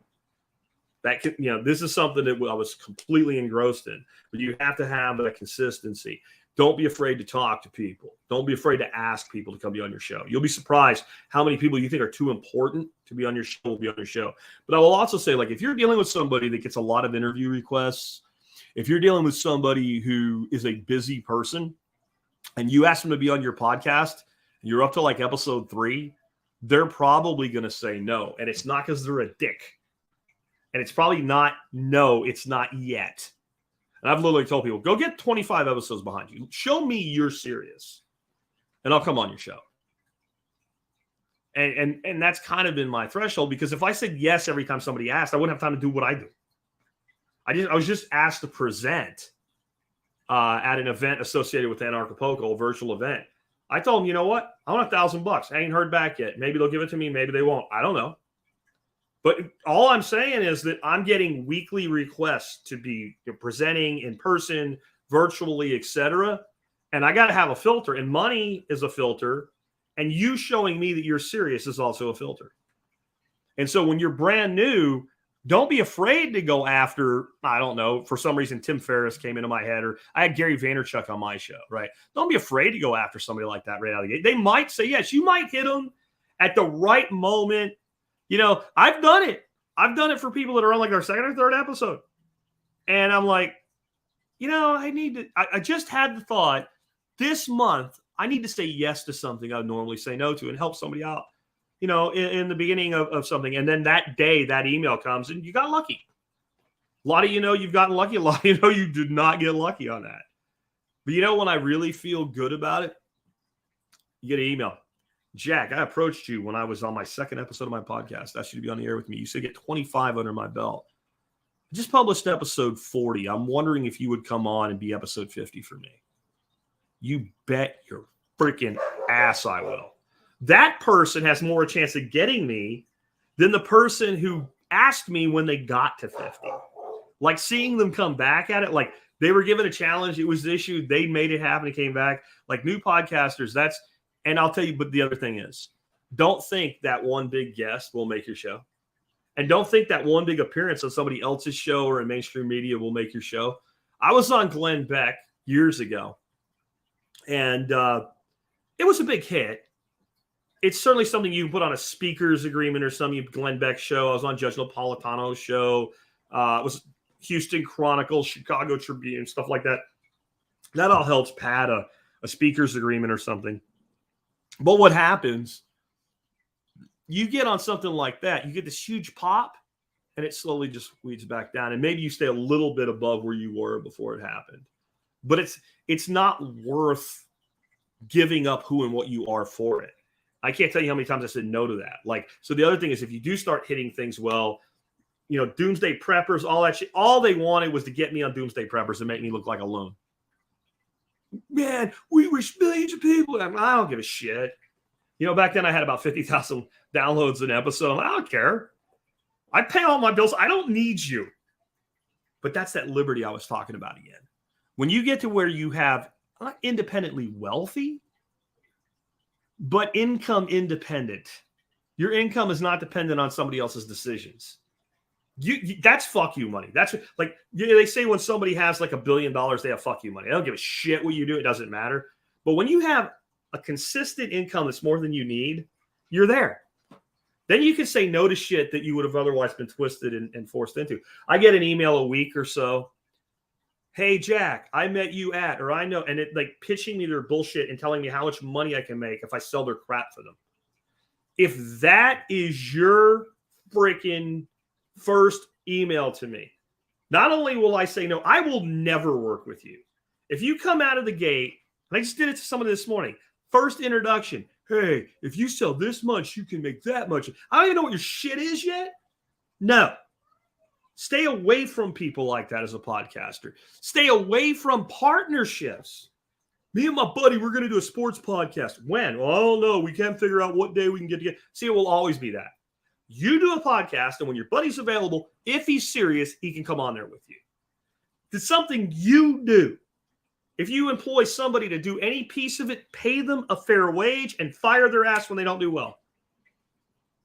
That could, this is something that I was completely engrossed in. But you have to have that consistency. Don't be afraid to talk to people. Don't be afraid to ask people to come be on your show. You'll be surprised how many people you think are too important to be on your show will be on your show. But I will also say, like, if you're dealing with somebody that gets a lot of interview requests If you're dealing with somebody who is a busy person and you ask them to be on your podcast, and you're up to like episode 3, they're probably going to say no. And it's not because they're a dick. And it's probably not, no, it's not yet. And I've literally told people, go get 25 episodes behind you. Show me you're serious. And I'll come on your show. And that's kind of been my threshold, because if I said yes every time somebody asked, I wouldn't have time to do what I do. I was just asked to present at an event associated with Anarchapulco, a virtual event. I told them, you know what? I want $1,000. I ain't heard back yet. Maybe they'll give it to me. Maybe they won't. I don't know. But all I'm saying is that I'm getting weekly requests to be presenting in person, virtually, etc. And I got to have a filter. And money is a filter. And you showing me that you're serious is also a filter. And so when you're brand new, don't be afraid to go after, I don't know, for some reason, Tim Ferriss came into my head, or I had Gary Vaynerchuk on my show, right? Don't be afraid to go after somebody like that right out of the gate. They might say yes. You might hit them at the right moment. You know, I've done it. I've done it for people that are on like their second or third episode. And I'm like, you know, I just had the thought this month, I need to say yes to something I would normally say no to and help somebody out, you know, in the beginning of something. And then that day, that email comes and you got lucky. A lot of you know you've gotten lucky. A lot of you know you did not get lucky on that. But you know, when I really feel good about it, you get an email. Jack, I approached you when I was on my second episode of my podcast. Asked you to be on the air with me. You said get 25 under my belt. I just published episode 40. I'm wondering if you would come on and be episode 50 for me. You bet your freaking ass I will. That person has more chance of getting me than the person who asked me when they got to 50. Like seeing them come back at it, like they were given a challenge, it was issued, they made it happen, it came back. Like new podcasters, and I'll tell you, but the other thing is, don't think that one big guest will make your show. And don't think that one big appearance on somebody else's show or in mainstream media will make your show. I was on Glenn Beck years ago, and it was a big hit. It's certainly something you can put on a speaker's agreement or something. Glenn Beck show. I was on Judge Napolitano's show. It was Houston Chronicle, Chicago Tribune, stuff like that. That all helps pad a speaker's agreement or something. But what happens, you get on something like that, you get this huge pop, and it slowly just weeds back down. And maybe you stay a little bit above where you were before it happened. But it's not worth giving up who and what you are for it. I can't tell you how many times I said no to that. Like, so the other thing is, if you do start hitting things well, you know, Doomsday Preppers, all that shit, all they wanted was to get me on Doomsday Preppers and make me look like a loon. Man, we reach millions of people. I don't give a shit. You know, back then I had about 50,000 downloads an episode. I don't care. I pay all my bills. I don't need you. But that's that liberty I was talking about again. When you get to where you have not independently wealthy, but income independent. Your income is not dependent on somebody else's decisions. That's fuck you money. That's like they say when somebody has like $1 billion, they have fuck you money. I don't give a shit what you do. It doesn't matter. But when you have a consistent income that's more than you need, you're there. Then you can say no to shit that you would have otherwise been twisted and forced into. I get an email a week or so. Hey, Jack, I met you at, or I know, and it like pitching me their bullshit and telling me how much money I can make if I sell their crap for them. If that is your freaking first email to me, not only will I say no, I will never work with you. If you come out of the gate, and I just did it to someone this morning, first introduction, hey, if you sell this much, you can make that much. I don't even know what your shit is yet. No. Stay away from people like that as a podcaster. Stay away from partnerships. Me and my buddy, we're going to do a sports podcast. When? Well, I don't know. We can't figure out what day we can get together. See, it will always be that. You do a podcast, and when your buddy's available, if he's serious, he can come on there with you. It's something you do. If you employ somebody to do any piece of it, pay them a fair wage and fire their ass when they don't do well.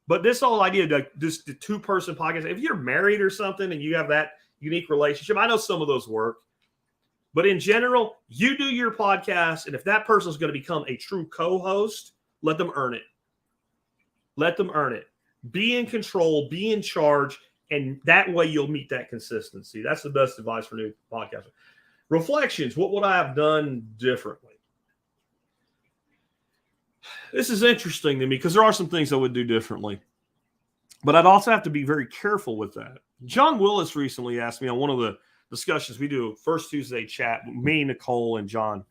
But this whole idea of just the two-person podcast, if you're married or something and you have that unique relationship, I know some of those work. But in general, you do your podcast, and if that person is going to become a true co-host, let them earn it. Let them earn it. Be in control. Be in charge. And that way you'll meet that consistency. That's the best advice for new podcasters. Reflections. What would I have done differently? This is interesting to me because there are some things I would do differently. But I'd also have to be very careful with that. John Willis recently asked me on one of the discussions we do, First Tuesday chat, me, Nicole, and John.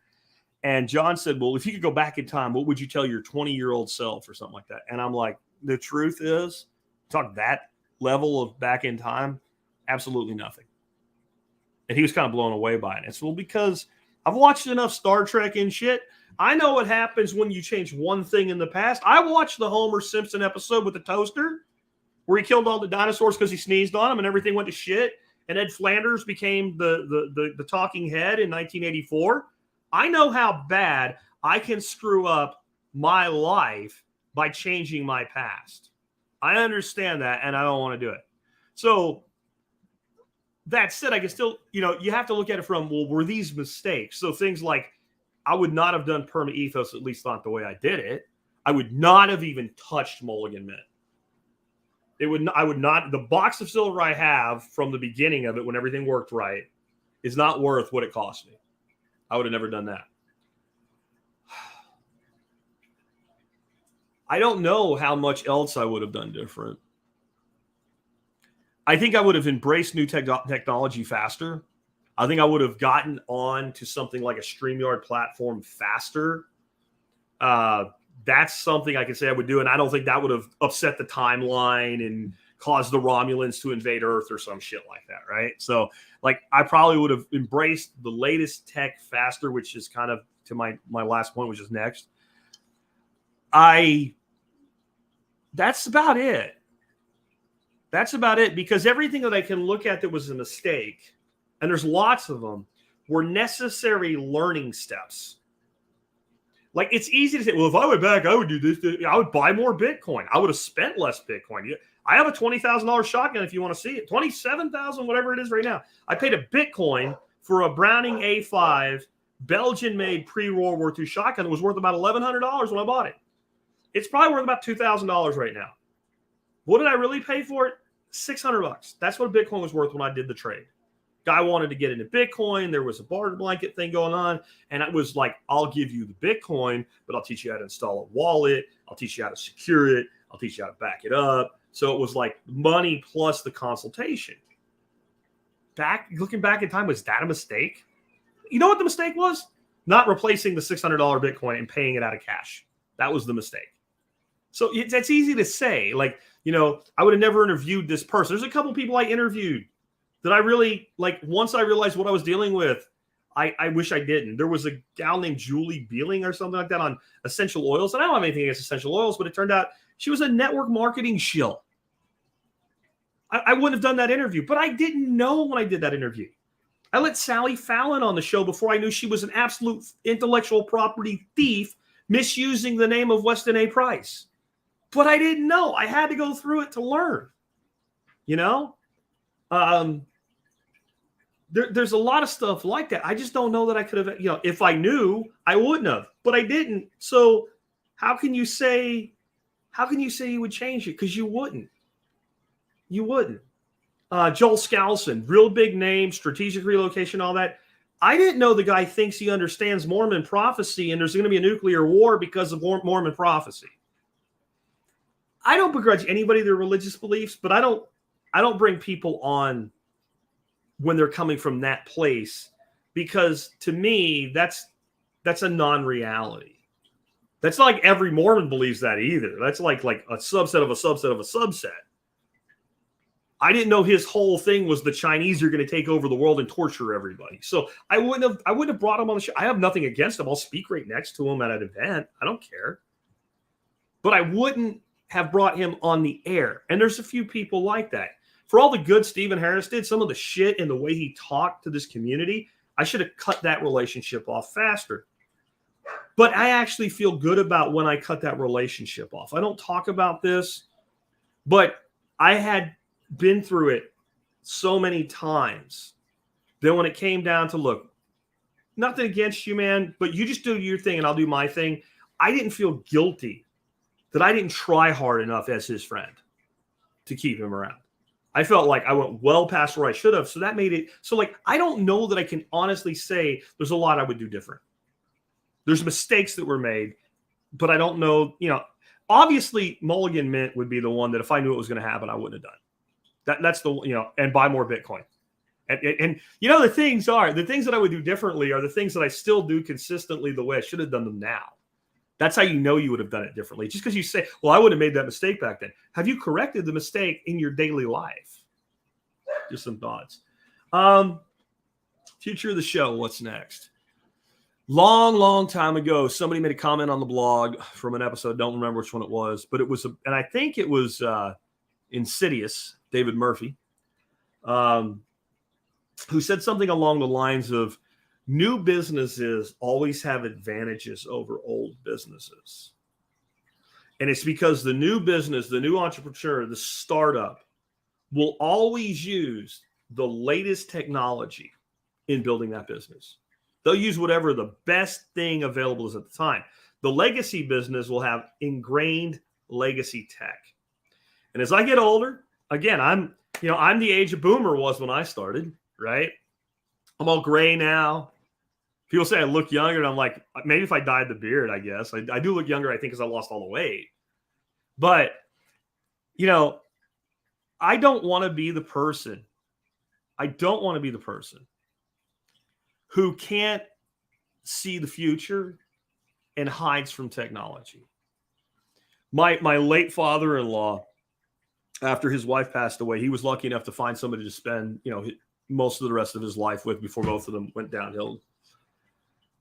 And John said, well, if you could go back in time, what would you tell your 20-year-old self or something like that? And I'm like, the truth is, talk that level of back in time, absolutely nothing. And he was kind of blown away by it. And so, well, because I've watched enough Star Trek and shit, I know what happens when you change one thing in the past. I watched the Homer Simpson episode with the toaster where he killed all the dinosaurs because he sneezed on them and everything went to shit. And Ed Flanders became the talking head in 1984. I know how bad I can screw up my life by changing my past. I understand that, and I don't want to do it. So that said, I can still, you have to look at it from, well, were these mistakes? So things like, I would not have done Perma Ethos, at least not the way I did it. I would not have even touched Mulligan Mint. I would not, the box of silver I have from the beginning of it when everything worked right is not worth what it cost me. I would have never done that. I don't know how much else I would have done different. I think I would have embraced new technology faster. I think I would have gotten on to something like a StreamYard platform faster. That's something I can say I would do, and I don't think that would have upset the timeline and caused the Romulans to invade Earth or some shit like that, right? So, I probably would have embraced the latest tech faster, which is kind of to my last point, which is next. That's about it. That's about it, because everything that I can look at that was a mistake, and there's lots of them, were necessary learning steps. It's easy to say, well, if I went back, I would do this. I would buy more Bitcoin. I would have spent less Bitcoin. I have a $20,000 shotgun if you want to see it. $27,000, whatever it is right now. I paid a Bitcoin for a Browning A5 Belgian-made pre-World War II shotgun. It was worth about $1,100 when I bought it. It's probably worth about $2,000 right now. What did I really pay for it? $600. That's what Bitcoin was worth when I did the trade. Guy wanted to get into Bitcoin. There was a barter blanket thing going on. And it was like, I'll give you the Bitcoin, but I'll teach you how to install a wallet. I'll teach you how to secure it. I'll teach you how to back it up. So it was like money plus the consultation. Looking back in time, was that a mistake? You know what the mistake was? Not replacing the $600 Bitcoin and paying it out of cash. That was the mistake. So that's easy to say. I would have never interviewed this person. There's a couple people I interviewed that I really, once I realized what I was dealing with, I wish I didn't. There was a gal named Julie Beeling or something like that on essential oils. And I don't have anything against essential oils, but it turned out she was a network marketing shill. I wouldn't have done that interview, but I didn't know when I did that interview. I let Sally Fallon on the show before I knew she was an absolute intellectual property thief misusing the name of Weston A. Price. But I didn't know. I had to go through it to learn. There's a lot of stuff like that. I just don't know that I could have, if I knew, I wouldn't have, but I didn't. So how can you say you would change it? Because you wouldn't. You wouldn't. Joel Skousen, real big name, strategic relocation, all that. I didn't know the guy thinks he understands Mormon prophecy and there's going to be a nuclear war because of Mormon prophecy. I don't begrudge anybody their religious beliefs, but I don't bring people on when they're coming from that place, because to me, that's a non-reality. That's not like every Mormon believes that either. That's like a subset of a subset of a subset. I didn't know his whole thing was the Chinese are going to take over the world and torture everybody. So I wouldn't have brought him on the show. I have nothing against him. I'll speak right next to him at an event. I don't care. But I wouldn't have brought him on the air. And there's a few people like that. For all the good Stephen Harris did, some of the shit and the way he talked to this community, I should have cut that relationship off faster. But I actually feel good about when I cut that relationship off. I don't talk about this, but I had been through it so many times that when it came down to, look, nothing against you, man, but you just do your thing and I'll do my thing. I didn't feel guilty that I didn't try hard enough as his friend to keep him around. I felt like I went well past where I should have. So that made it so like I don't know that I can honestly say there's a lot I would do different. There's mistakes that were made, but I don't know, obviously Mulligan Mint would be the one that if I knew it was going to happen, I wouldn't have done. That's the, and buy more Bitcoin. And the things that I would do differently are the things that I still do consistently the way I should have done them now. That's how you know you would have done it differently. Just because you say, well, I would have made that mistake back then. Have you corrected the mistake in your daily life? Just some thoughts. Future of the show, what's next? Long time ago, somebody made a comment on the blog from an episode. Don't remember which one it was, but it was, and I think it was Insidious, David Murphy, who said something along the lines of, new businesses always have advantages over old businesses. And it's because the new business, the new entrepreneur, the startup will always use the latest technology in building that business. They'll use whatever the best thing available is at the time. The legacy business will have ingrained legacy tech. And as I get older, again, I'm the age a boomer was when I started, right? I'm all gray now. People say I look younger, and I'm like, maybe if I dyed the beard, I guess. I do look younger, I think, because I lost all the weight. But, I don't want to be the person. I don't want to be the person who can't see the future and hides from technology. My late father-in-law, after his wife passed away, he was lucky enough to find somebody to spend, most of the rest of his life with before both of them went downhill.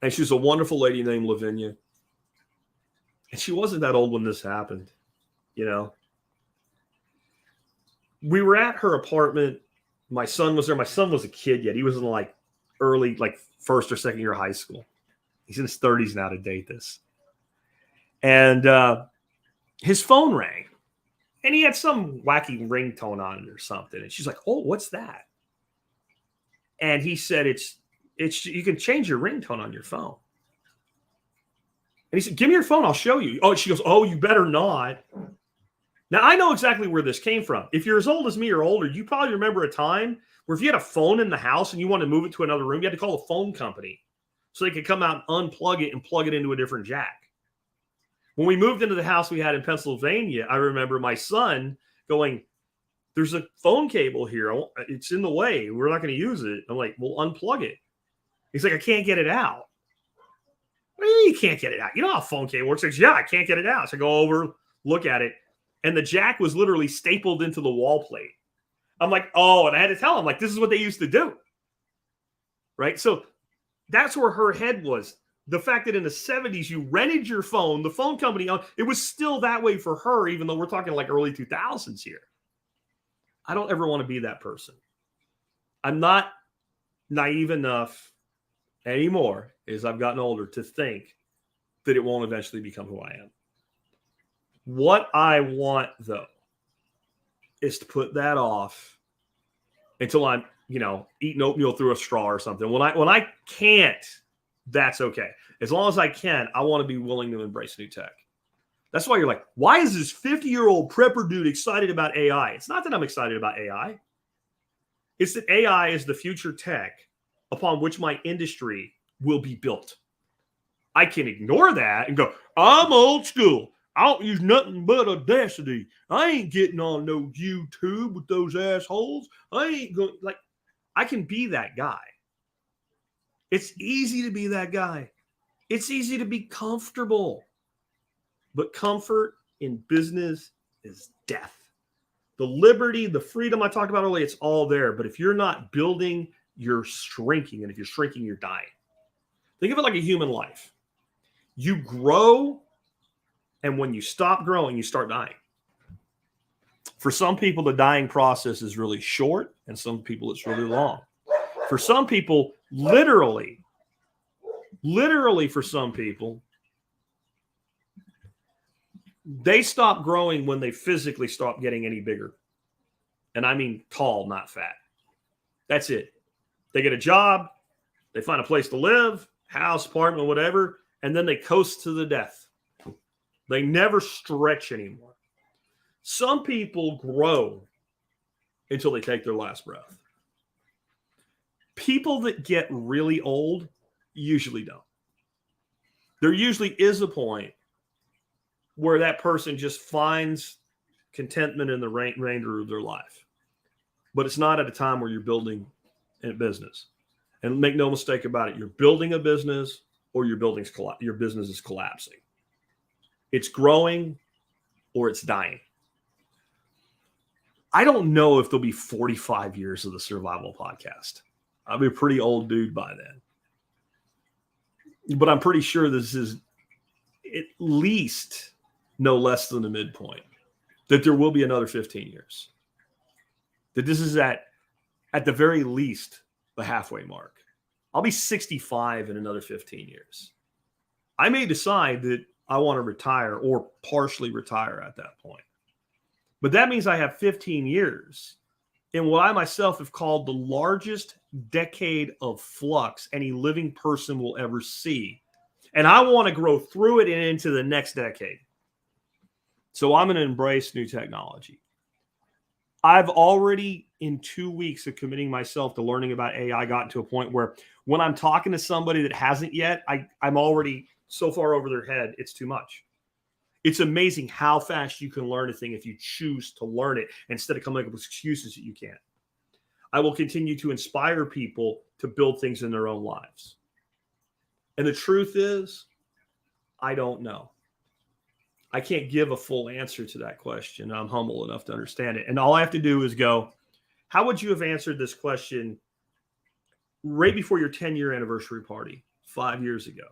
And she was a wonderful lady named Lavinia. And she wasn't that old when this happened, We were at her apartment. My son was there. My son was a kid yet. He was in early, first or second year of high school. He's in his 30s now to date this. And his phone rang. And he had some wacky ringtone on it or something. And she's like, oh, what's that? And he said, it's you can change your ringtone on your phone. And he said, give me your phone, I'll show you. Oh, she goes, oh, you better not. Now, I know exactly where this came from. If you're as old as me or older, you probably remember a time where if you had a phone in the house and you wanted to move it to another room, you had to call the phone company so they could come out and unplug it and plug it into a different jack. When we moved into the house we had in Pennsylvania, I remember my son going, there's a phone cable here. It's in the way. We're not going to use it. I'm like, well, unplug it. He's like, I can't get it out. What do you mean you can't get it out? You know how a phone cable works? He says, yeah, I can't get it out. So I go over, look at it, and the jack was literally stapled into the wall plate. I'm like, oh, and I had to tell him, this is what they used to do. Right? So that's where her head was. The fact that in the 70s you rented your phone, the phone company, it was still that way for her, even though we're talking early 2000s here. I don't ever want to be that person. I'm not naive enough anymore as I've gotten older to think that it won't eventually become who I am. What I want, though, is to put that off until I'm, eating oatmeal through a straw or something. When I can't, that's okay. As long as I can, I want to be willing to embrace new tech. That's why you're like, why is this 50-year-old prepper dude excited about AI? It's not that I'm excited about AI. It's that AI is the future tech upon which my industry will be built. I can ignore that and go, I'm old school. I don't use nothing but Audacity. I ain't getting on no YouTube with those assholes. I ain't going, I can be that guy. It's easy to be that guy. It's easy to be comfortable. But comfort in business is death. The liberty, the freedom I talked about earlier, it's all there. But if you're not building, you're shrinking. And if you're shrinking, you're dying. Think of it like a human life. You grow, and when you stop growing, you start dying. For some people, the dying process is really short, and some people it's really long. For some people, literally for some people, they stop growing when they physically stop getting any bigger. And I mean tall, not fat. That's it. They get a job, they find a place to live, house, apartment, whatever, and then they coast to the death. They never stretch anymore. Some people grow until they take their last breath. People that get really old usually don't. There usually is a point where that person just finds contentment in the remainder of their life. But it's not at a time where you're building a business. And make no mistake about it, you're building a business or your business is collapsing. It's growing or it's dying. I don't know if there'll be 45 years of the Survival Podcast. I'll be a pretty old dude by then. But I'm pretty sure this is at least no less than the midpoint. That there will be another 15 years. That this is at the very least the halfway mark. I'll be 65 in another 15 years. I may decide that I want to retire or partially retire at that point. But that means I have 15 years in what I myself have called the largest decade of flux any living person will ever see. And I want to grow through it and into the next decade. So I'm going to embrace new technology. I've already, in 2 weeks of committing myself to learning about AI, gotten to a point where when I'm talking to somebody that hasn't yet, I'm already so far over their head, it's too much. It's amazing how fast you can learn a thing if you choose to learn it instead of coming up with excuses that you can't. I will continue to inspire people to build things in their own lives. And the truth is, I don't know. I can't give a full answer to that question. I'm humble enough to understand it. And all I have to do is go, how would you have answered this question right before your 10-year anniversary party 5 years ago?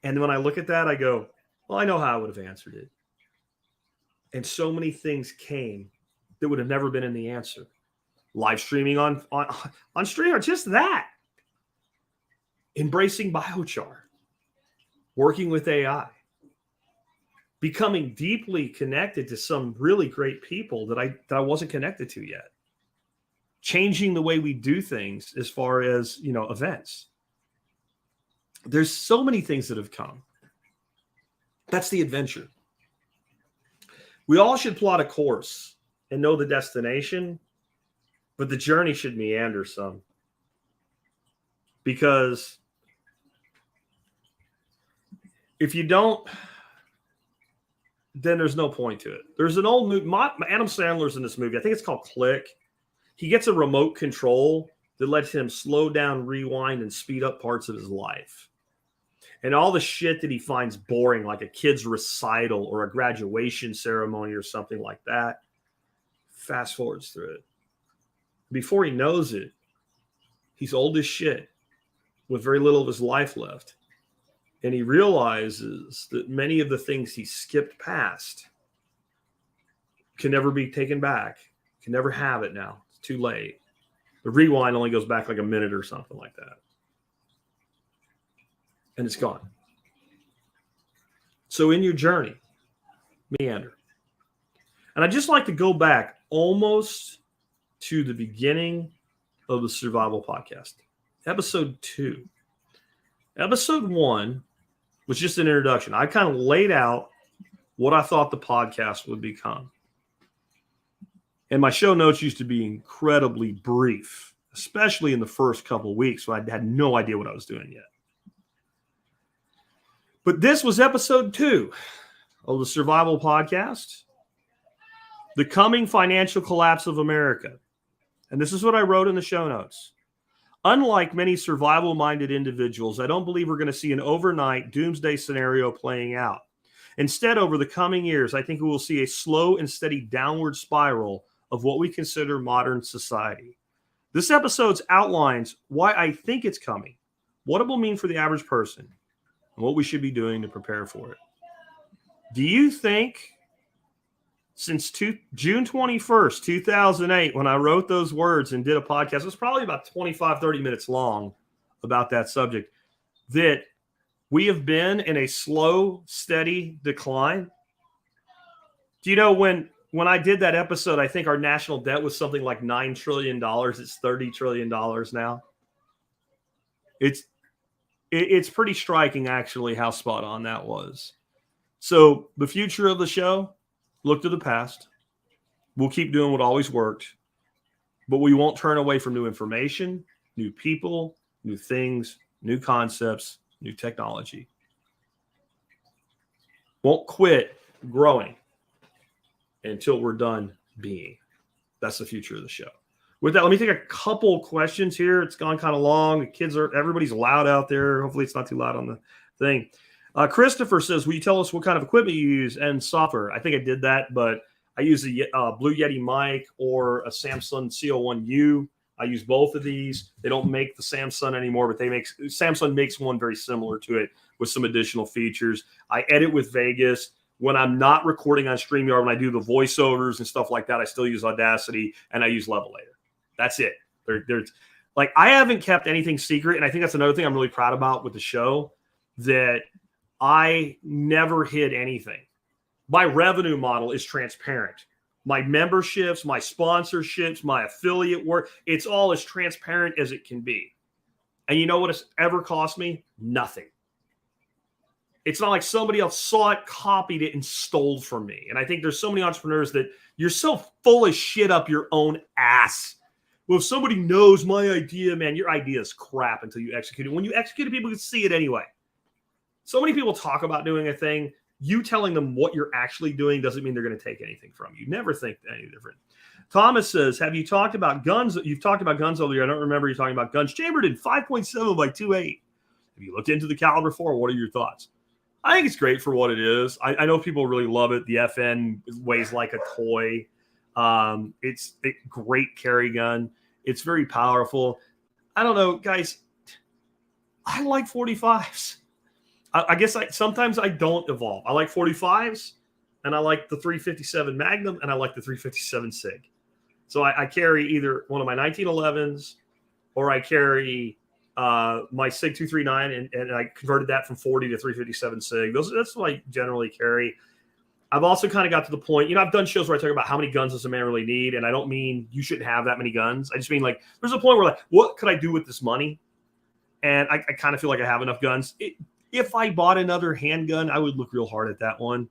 And when I look at that, I go, well, I know how I would have answered it. And so many things came that would have never been in the answer. Live streaming on stream, or just that. Embracing biochar. Working with AI. Becoming deeply connected to some really great people that I wasn't connected to yet. Changing the way we do things as far as, events. There's so many things that have come. That's the adventure. We all should plot a course and know the destination, but the journey should meander some. Because if you don't, then there's no point to it. There's an old movie, Adam Sandler's in this movie. I think it's called Click. He gets a remote control that lets him slow down, rewind, and speed up parts of his life. And all the shit that he finds boring, like a kid's recital or a graduation ceremony or something like that, fast forwards through it. Before he knows it, he's old as shit with very little of his life left. And he realizes that many of the things he skipped past can never be taken back, can never have it now. It's too late. The rewind only goes back like a minute or something like that. And it's gone. So in your journey, meander. And I'd just like to go back almost to the beginning of the Survival Podcast. Episode 2. Episode 1 was just an introduction. I kind of laid out what I thought the podcast would become. And my show notes used to be incredibly brief, especially in the first couple of weeks. So I had no idea what I was doing yet. But this was episode 2 of the Survival Podcast, The Coming Financial Collapse of America. And this is what I wrote in the show notes. Unlike many survival-minded individuals, I don't believe we're going to see an overnight doomsday scenario playing out. Instead, over the coming years, I think we will see a slow and steady downward spiral of what we consider modern society. This episode outlines why I think it's coming, what it will mean for the average person, and what we should be doing to prepare for it. Do you think since June 21st, 2008, when I wrote those words and did a podcast, it was probably about 25, 30 minutes long about that subject, that we have been in a slow, steady decline? Do you know when I did that episode, I think our national debt was something like $9 trillion. It's $30 trillion now. It's pretty striking, actually, how spot on that was. So the future of the show, look to the past. We'll keep doing what always worked, but we won't turn away from new information, new people, new things, new concepts, new technology. Won't quit growing until we're done being. That's the future of the show. With that, let me take a couple questions here. It's gone kind of long. The kids everybody's loud out there. Hopefully it's not too loud on the thing. Christopher says, will you tell us what kind of equipment you use and software? I think I did that, but I use a Blue Yeti mic or a Samsung CO1U. I use both of these. They don't make the Samsung anymore, but Samsung makes one very similar to it with some additional features. I edit with Vegas. When I'm not recording on StreamYard, when I do the voiceovers and stuff like that, I still use Audacity and I use Levelator. That's it. There's like, I haven't kept anything secret. And I think that's another thing I'm really proud about with the show, that I never hid anything. My revenue model is transparent. My memberships, my sponsorships, my affiliate work, it's all as transparent as it can be. And you know what it's ever cost me? Nothing. It's not like somebody else saw it, copied it, and stole from me. And I think there's so many entrepreneurs that you're so full of shit up your own ass. Well, if somebody knows my idea, man, your idea is crap until you execute it. When you execute it, people can see it anyway. So many people talk about doing a thing. You telling them what you're actually doing doesn't mean they're going to take anything from you. Never think any different. Thomas says, have you talked about guns? You've talked about guns earlier. I don't remember you talking about guns. Chambered in 5.7 by 2.8. Have you looked into the caliber 4? What are your thoughts? I think it's great for what it is. I know people really love it. The FN weighs like a toy. It's a great carry gun. It's very powerful. I don't know, guys. I like 45s. I guess sometimes I don't evolve. I like 45s, and I like the 357 Magnum, and I like the 357 SIG. So I carry either one of my 1911s, or I carry my SIG 239, and I converted that from 40 to 357 SIG. That's what I generally carry. I've also kind of got to the point, I've done shows where I talk about how many guns does a man really need, and I don't mean you shouldn't have that many guns. I just mean, like, there's a point where, like, what could I do with this money? And I kind of feel like I have enough guns. If I bought another handgun, I would look real hard at that one.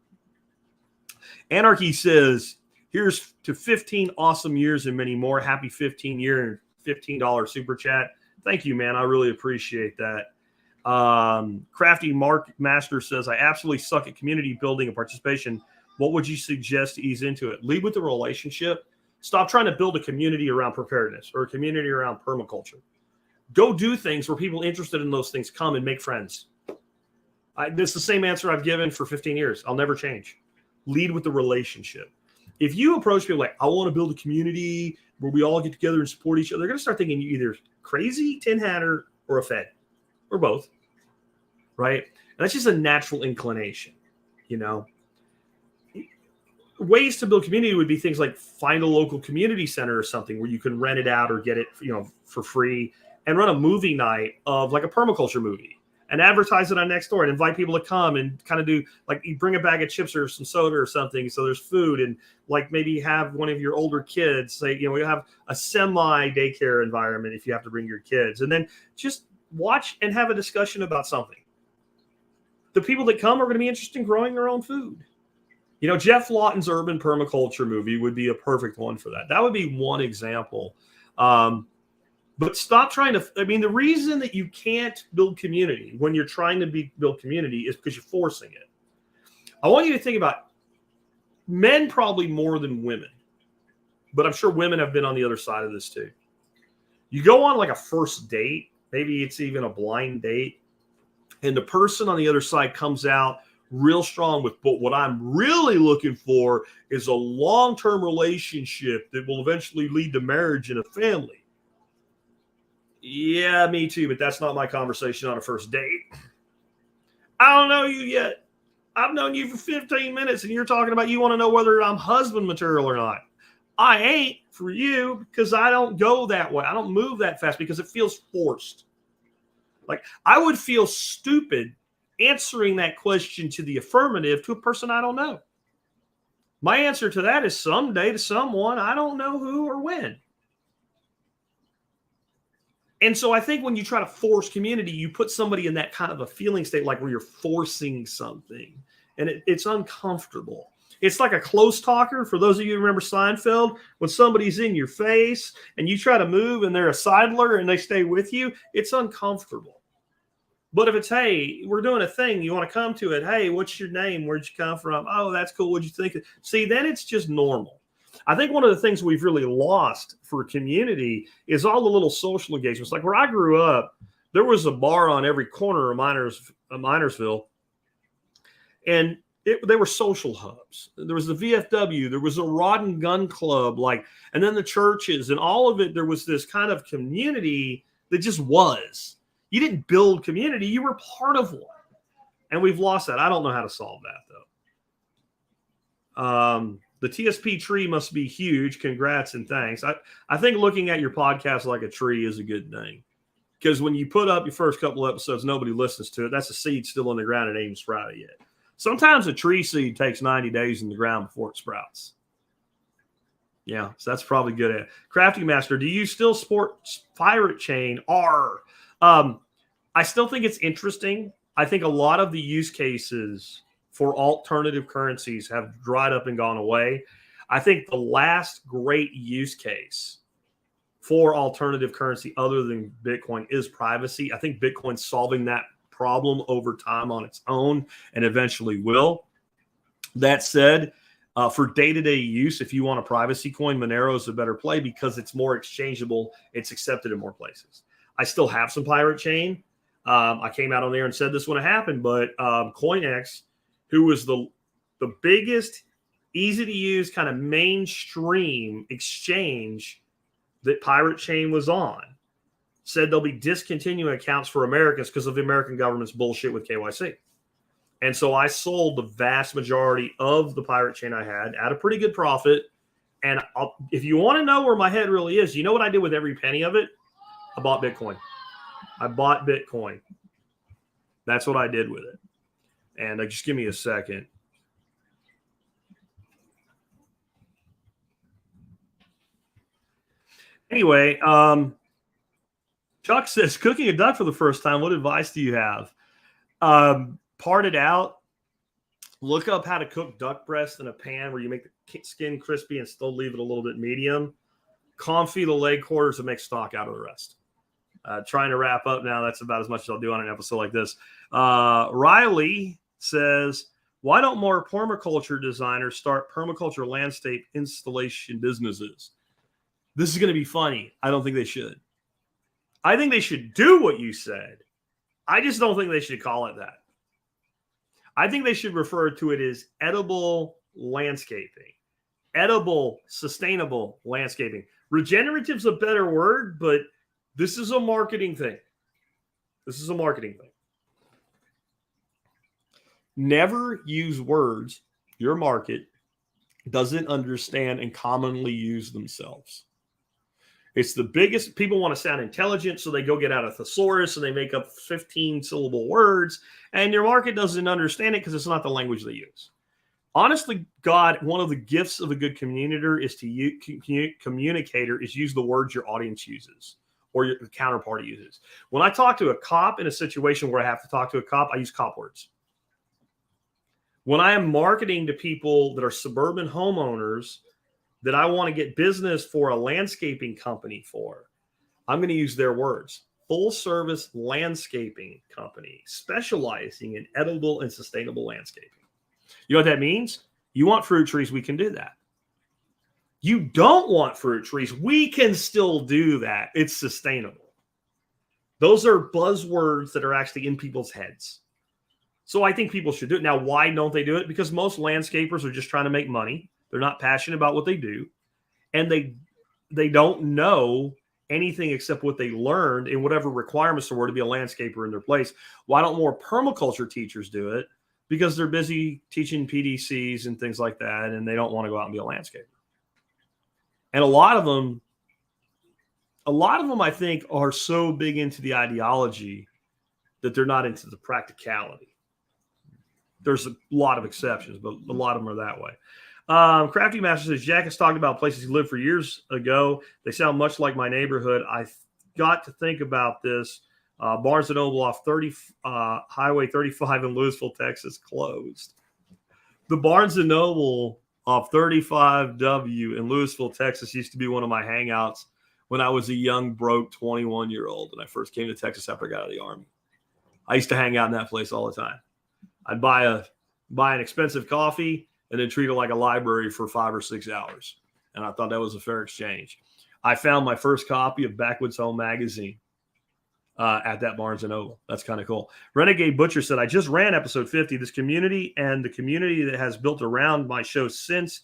Anarchy says, here's to 15 awesome years and many more. Happy 15-year and $15 super chat. Thank you, man. I really appreciate that. Crafty Mark Master says, I absolutely suck at community building and participation. What would you suggest to ease into it? Lead with the relationship. Stop trying to build a community around preparedness or a community around permaculture. Go do things where people interested in those things come and make friends. This is the same answer I've given for 15 years. I'll never change. Lead with the relationship. If you approach people like, I want to build a community where we all get together and support each other, they're going to start thinking you either crazy, tin hatter, or a Fed, or both, right? And that's just a natural inclination, Ways to build community would be things like find a local community center or something where you can rent it out or get it, for free, and run a movie night of like a permaculture movie. And advertise it on Nextdoor and invite people to come and kind of do, like, you bring a bag of chips or some soda or something. So there's food, and like maybe have one of your older kids say, we have a semi daycare environment if you have to bring your kids, and then just watch and have a discussion about something. The people that come are going to be interested in growing their own food. Jeff Lawton's urban permaculture movie would be a perfect one for that. That would be one example. But stop trying to, the reason that you can't build community when you're trying to build community is because you're forcing it. I want you to think about men probably more than women, but I'm sure women have been on the other side of this too. You go on like a first date, maybe it's even a blind date, and the person on the other side comes out real strong with, but what I'm really looking for is a long-term relationship that will eventually lead to marriage and a family. Yeah, me too, but that's not my conversation on a first date. I don't know you yet. I've known you for 15 minutes, and you're talking about you want to know whether I'm husband material or not. I ain't for you because I don't go that way. I don't move that fast because it feels forced. Like, I would feel stupid answering that question to the affirmative to a person I don't know. My answer to that is someday to someone. I don't know who or when. And so I think when you try to force community, you put somebody in that kind of a feeling state, like where you're forcing something, and it's uncomfortable. It's like a close talker. For those of you who remember Seinfeld, when somebody's in your face and you try to move and they're a sidler and they stay with you, it's uncomfortable. But if it's, hey, we're doing a thing, you want to come to it. Hey, what's your name? Where'd you come from? Oh, that's cool. What'd you think? See, then it's just normal. I think one of the things we've really lost for community is all the little social engagements. Like where I grew up, there was a bar on every corner of Minersville, and they were social hubs. There was the VFW, there was a rod and gun club, and then the churches, and all of it. There was this kind of community that just was. You didn't build community; you were part of one, and we've lost that. I don't know how to solve that though. The TSP tree must be huge. Congrats and thanks. I think looking at your podcast like a tree is a good thing. Because when you put up your first couple episodes, nobody listens to it. That's a seed still in the ground. It ain't even sprouted yet. Sometimes a tree seed takes 90 days in the ground before it sprouts. Yeah, so that's probably good. Crafty Master, do you still sport pirate chain? I still think it's interesting. I think a lot of the use cases for alternative currencies have dried up and gone away. I think the last great use case for alternative currency other than Bitcoin is privacy. I think Bitcoin's solving that problem over time on its own and eventually will. That said, for day-to-day use, if you want a privacy coin, Monero is a better play because it's more exchangeable. It's accepted in more places. I still have some pirate chain. I came out on there and said this when it happened, but CoinEx, who was the biggest, easy-to-use kind of mainstream exchange that Pirate Chain was on, said they'll be discontinuing accounts for Americans because of the American government's bullshit with KYC. And so I sold the vast majority of the Pirate Chain I had at a pretty good profit. And if you want to know where my head really is, you know what I did with every penny of it? I bought Bitcoin. I bought Bitcoin. That's what I did with it. And just give me a second. Anyway, Chuck says, cooking a duck for the first time, what advice do you have? Part it out. Look up how to cook duck breast in a pan where you make the skin crispy and still leave it a little bit medium. Confit the leg quarters and make stock out of the rest. Trying to wrap up now. That's about as much as I'll do on an episode like this. Riley says, why don't more permaculture designers start permaculture landscape installation businesses? This is going to be funny. I don't think they should. I think they should do what you said. I just don't think they should call it that. I think they should refer to it as edible landscaping. Edible, sustainable landscaping. Regenerative is a better word, but this is a marketing thing. This is a marketing thing. Never use words your market doesn't understand and commonly use themselves. It's the biggest. People want to sound intelligent, so they go get out a thesaurus and they make up 15-syllable words, and your market doesn't understand it because it's not the language they use. Honestly, God, one of the gifts of a good communicator is use the words your audience uses or your counterparty uses. When I talk to a cop in a situation where I have to talk to a cop, I use cop words. When I am marketing to people that are suburban homeowners that I want to get business for a landscaping company for, I'm going to use their words. Full service landscaping company specializing in edible and sustainable landscaping. You know what that means? You want fruit trees, we can do that. You don't want fruit trees, we can still do that. It's sustainable. Those are buzzwords that are actually in people's heads. So I think people should do it. Now, why don't they do it? Because most landscapers are just trying to make money. They're not passionate about what they do. And they don't know anything except what they learned in whatever requirements there were to be a landscaper in their place. Why don't more permaculture teachers do it? Because they're busy teaching PDCs and things like that, and they don't want to go out and be a landscaper. And a lot of them, I think, are so big into the ideology that they're not into the practicality. There's a lot of exceptions, but a lot of them are that way. Crafty Master says, Jack has talked about places he lived for years ago. They sound much like my neighborhood. I got to think about this. Barnes & Noble off Highway 35 in Louisville, Texas, closed. The Barnes & Noble off 35W in Louisville, Texas used to be one of my hangouts when I was a young, broke 21-year-old and I first came to Texas after I got out of the Army. I used to hang out in that place all the time. I'd buy an expensive coffee and then treat it like a library for 5 or 6 hours. And I thought that was a fair exchange. I found my first copy of Backwoods Home Magazine at that Barnes & Noble. That's kind of cool. Renegade Butcher said, I just ran episode 50. This community and the community that has built around my show since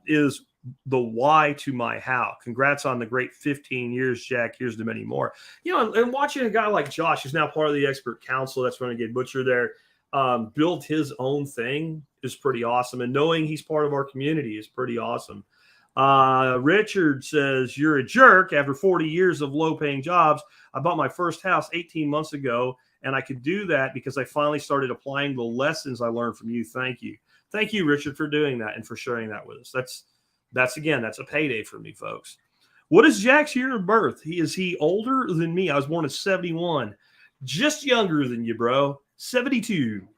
is the why to my how. Congrats on the great 15 years, Jack. Here's to many more. You know, and watching a guy like Josh, who's now part of the expert council, that's Renegade Butcher there, build his own thing is pretty awesome. And knowing he's part of our community is pretty awesome. Richard says, you're a jerk. After 40 years of low-paying jobs, I bought my first house 18 months ago, and I could do that because I finally started applying the lessons I learned from you. Thank you. Thank you, Richard, for doing that and for sharing that with us. That's a payday for me, folks. What is Jack's year of birth? Is he older than me? I was born in 71. Just younger than you, bro. 72.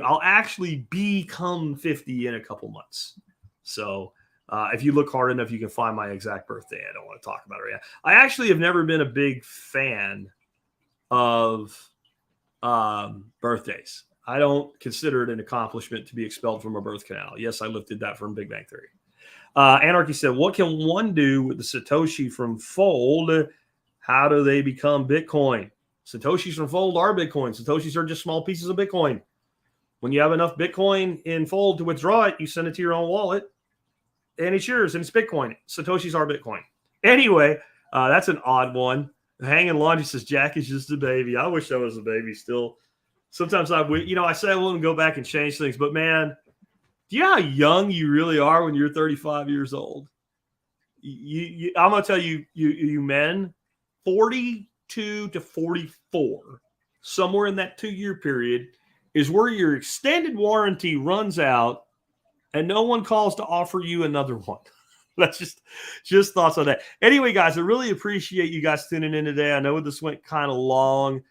I'll actually become 50 in a couple months. So if you look hard enough, you can find my exact birthday. I don't want to talk about it right now. I actually have never been a big fan of birthdays. I don't consider it an accomplishment to be expelled from a birth canal. Yes, I lifted that from Big Bang Theory. Anarchy said, what can one do with the Satoshi from Fold? How do they become Bitcoin? Satoshis from Fold are Bitcoin. Satoshis are just small pieces of Bitcoin. When you have enough Bitcoin in Fold to withdraw it, you send it to your own wallet, and it's yours, and it's Bitcoin. Satoshis are Bitcoin. Anyway, that's an odd one. Hanging Laundry says, Jack is just a baby. I wish I was a baby still. Sometimes I say I wouldn't go back and change things, but man, do you know how young you really are when you're 35 years old? I'm going to tell you men, 42 to 44, somewhere in that 2-year period is where your extended warranty runs out and no one calls to offer you another one. That's just thoughts on that. Anyway, guys, I really appreciate you guys tuning in today. I know this went kind of long.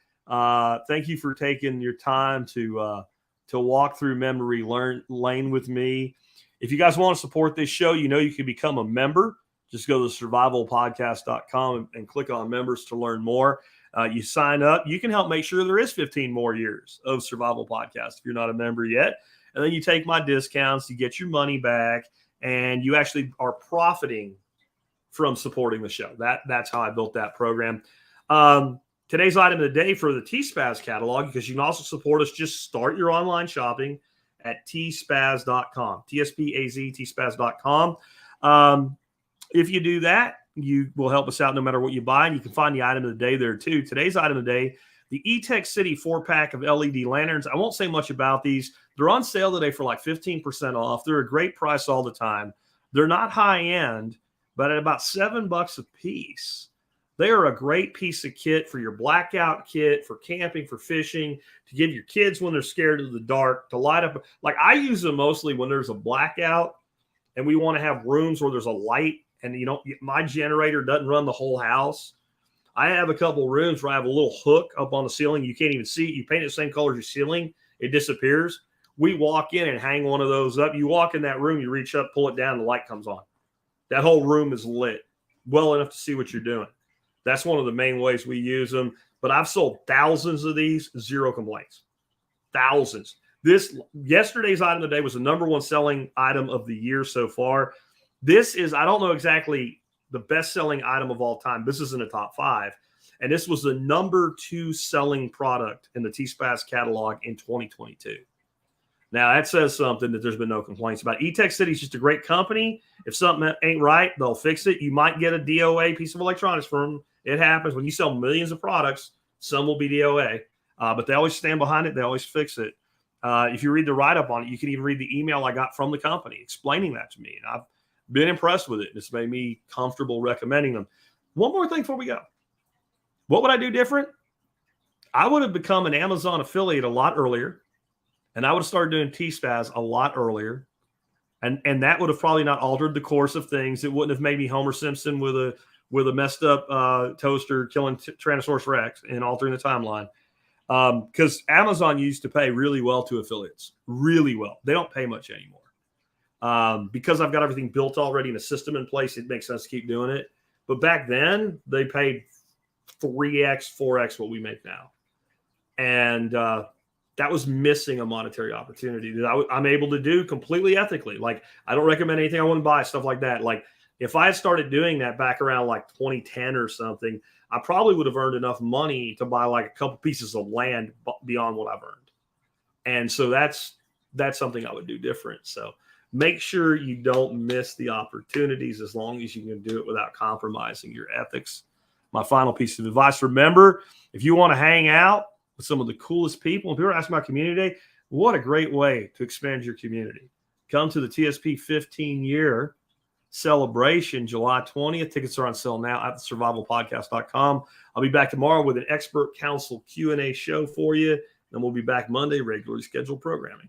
Thank you for taking your time to walk through memory lane with me. If you guys want to support this show, you can become a member. Just go to survivalpodcast.com and click on members to learn more. You sign up. You can help make sure there is 15 more years of Survival Podcast if you're not a member yet. And then you take my discounts, you get your money back, and you actually are profiting from supporting the show. That's how I built that program. Today's item of the day for the TSPAZ catalog, because you can also support us, just start your online shopping at tspaz.com, TSPAZ, tspaz.com. If you do that, you will help us out no matter what you buy, and you can find the item of the day there too. Today's item of the day, the E-Tech City 4-pack of LED lanterns. I won't say much about these. They're on sale today for like 15% off. They're a great price all the time. They're not high end, but at about $7 a piece. They are a great piece of kit for your blackout kit, for camping, for fishing, to give your kids when they're scared of the dark, to light up. Like I use them mostly when there's a blackout and we want to have rooms where there's a light and my generator doesn't run the whole house. I have a couple rooms where I have a little hook up on the ceiling. You can't even see it. You paint it the same color as your ceiling, it disappears. We walk in and hang one of those up. You walk in that room, you reach up, pull it down, the light comes on. That whole room is lit well enough to see what you're doing. That's one of the main ways we use them. But I've sold thousands of these, 0 complaints. Thousands. Yesterday's item of the day was the number 1 selling item of the year so far. This is, I don't know exactly the best-selling item of all time. This is in the top 5. And this was the number 2 selling product in the TSPAZ catalog in 2022. Now, that says something that there's been no complaints about. E-Tech City is just a great company. If something ain't right, they'll fix it. You might get a DOA piece of electronics from them. It happens. When you sell millions of products, some will be DOA. But they always stand behind it. They always fix it. If you read the write-up on it, you can even read the email I got from the company explaining that to me. And I've been impressed with it. It's made me comfortable recommending them. One more thing before we go. What would I do different? I would have become an Amazon affiliate a lot earlier. And I would have started doing TSPAZ a lot earlier. And that would have probably not altered the course of things. It wouldn't have made me Homer Simpson with a messed up toaster killing Tyrannosaurus Rex and altering the timeline. Because Amazon used to pay really well to affiliates, really well. They don't pay much anymore. Because I've got everything built already and a system in place, it makes sense to keep doing it. But back then, they paid 3x, 4x what we make now. And that was missing a monetary opportunity that I'm able to do completely ethically. Like, I don't recommend anything I wouldn't buy, stuff like that. Like, if I had started doing that back around like 2010 or something, I probably would have earned enough money to buy like a couple pieces of land beyond what I've earned. And so that's something I would do different. So make sure you don't miss the opportunities as long as you can do it without compromising your ethics. My final piece of advice, remember, if you want to hang out with some of the coolest people, if you're asking about community day, what a great way to expand your community. Come to the TSP 15-year celebration, July 20th. Tickets are on sale now at thesurvivalpodcast.com. I'll be back tomorrow with an expert council Q&A show for you. Then we'll be back Monday, regularly scheduled programming.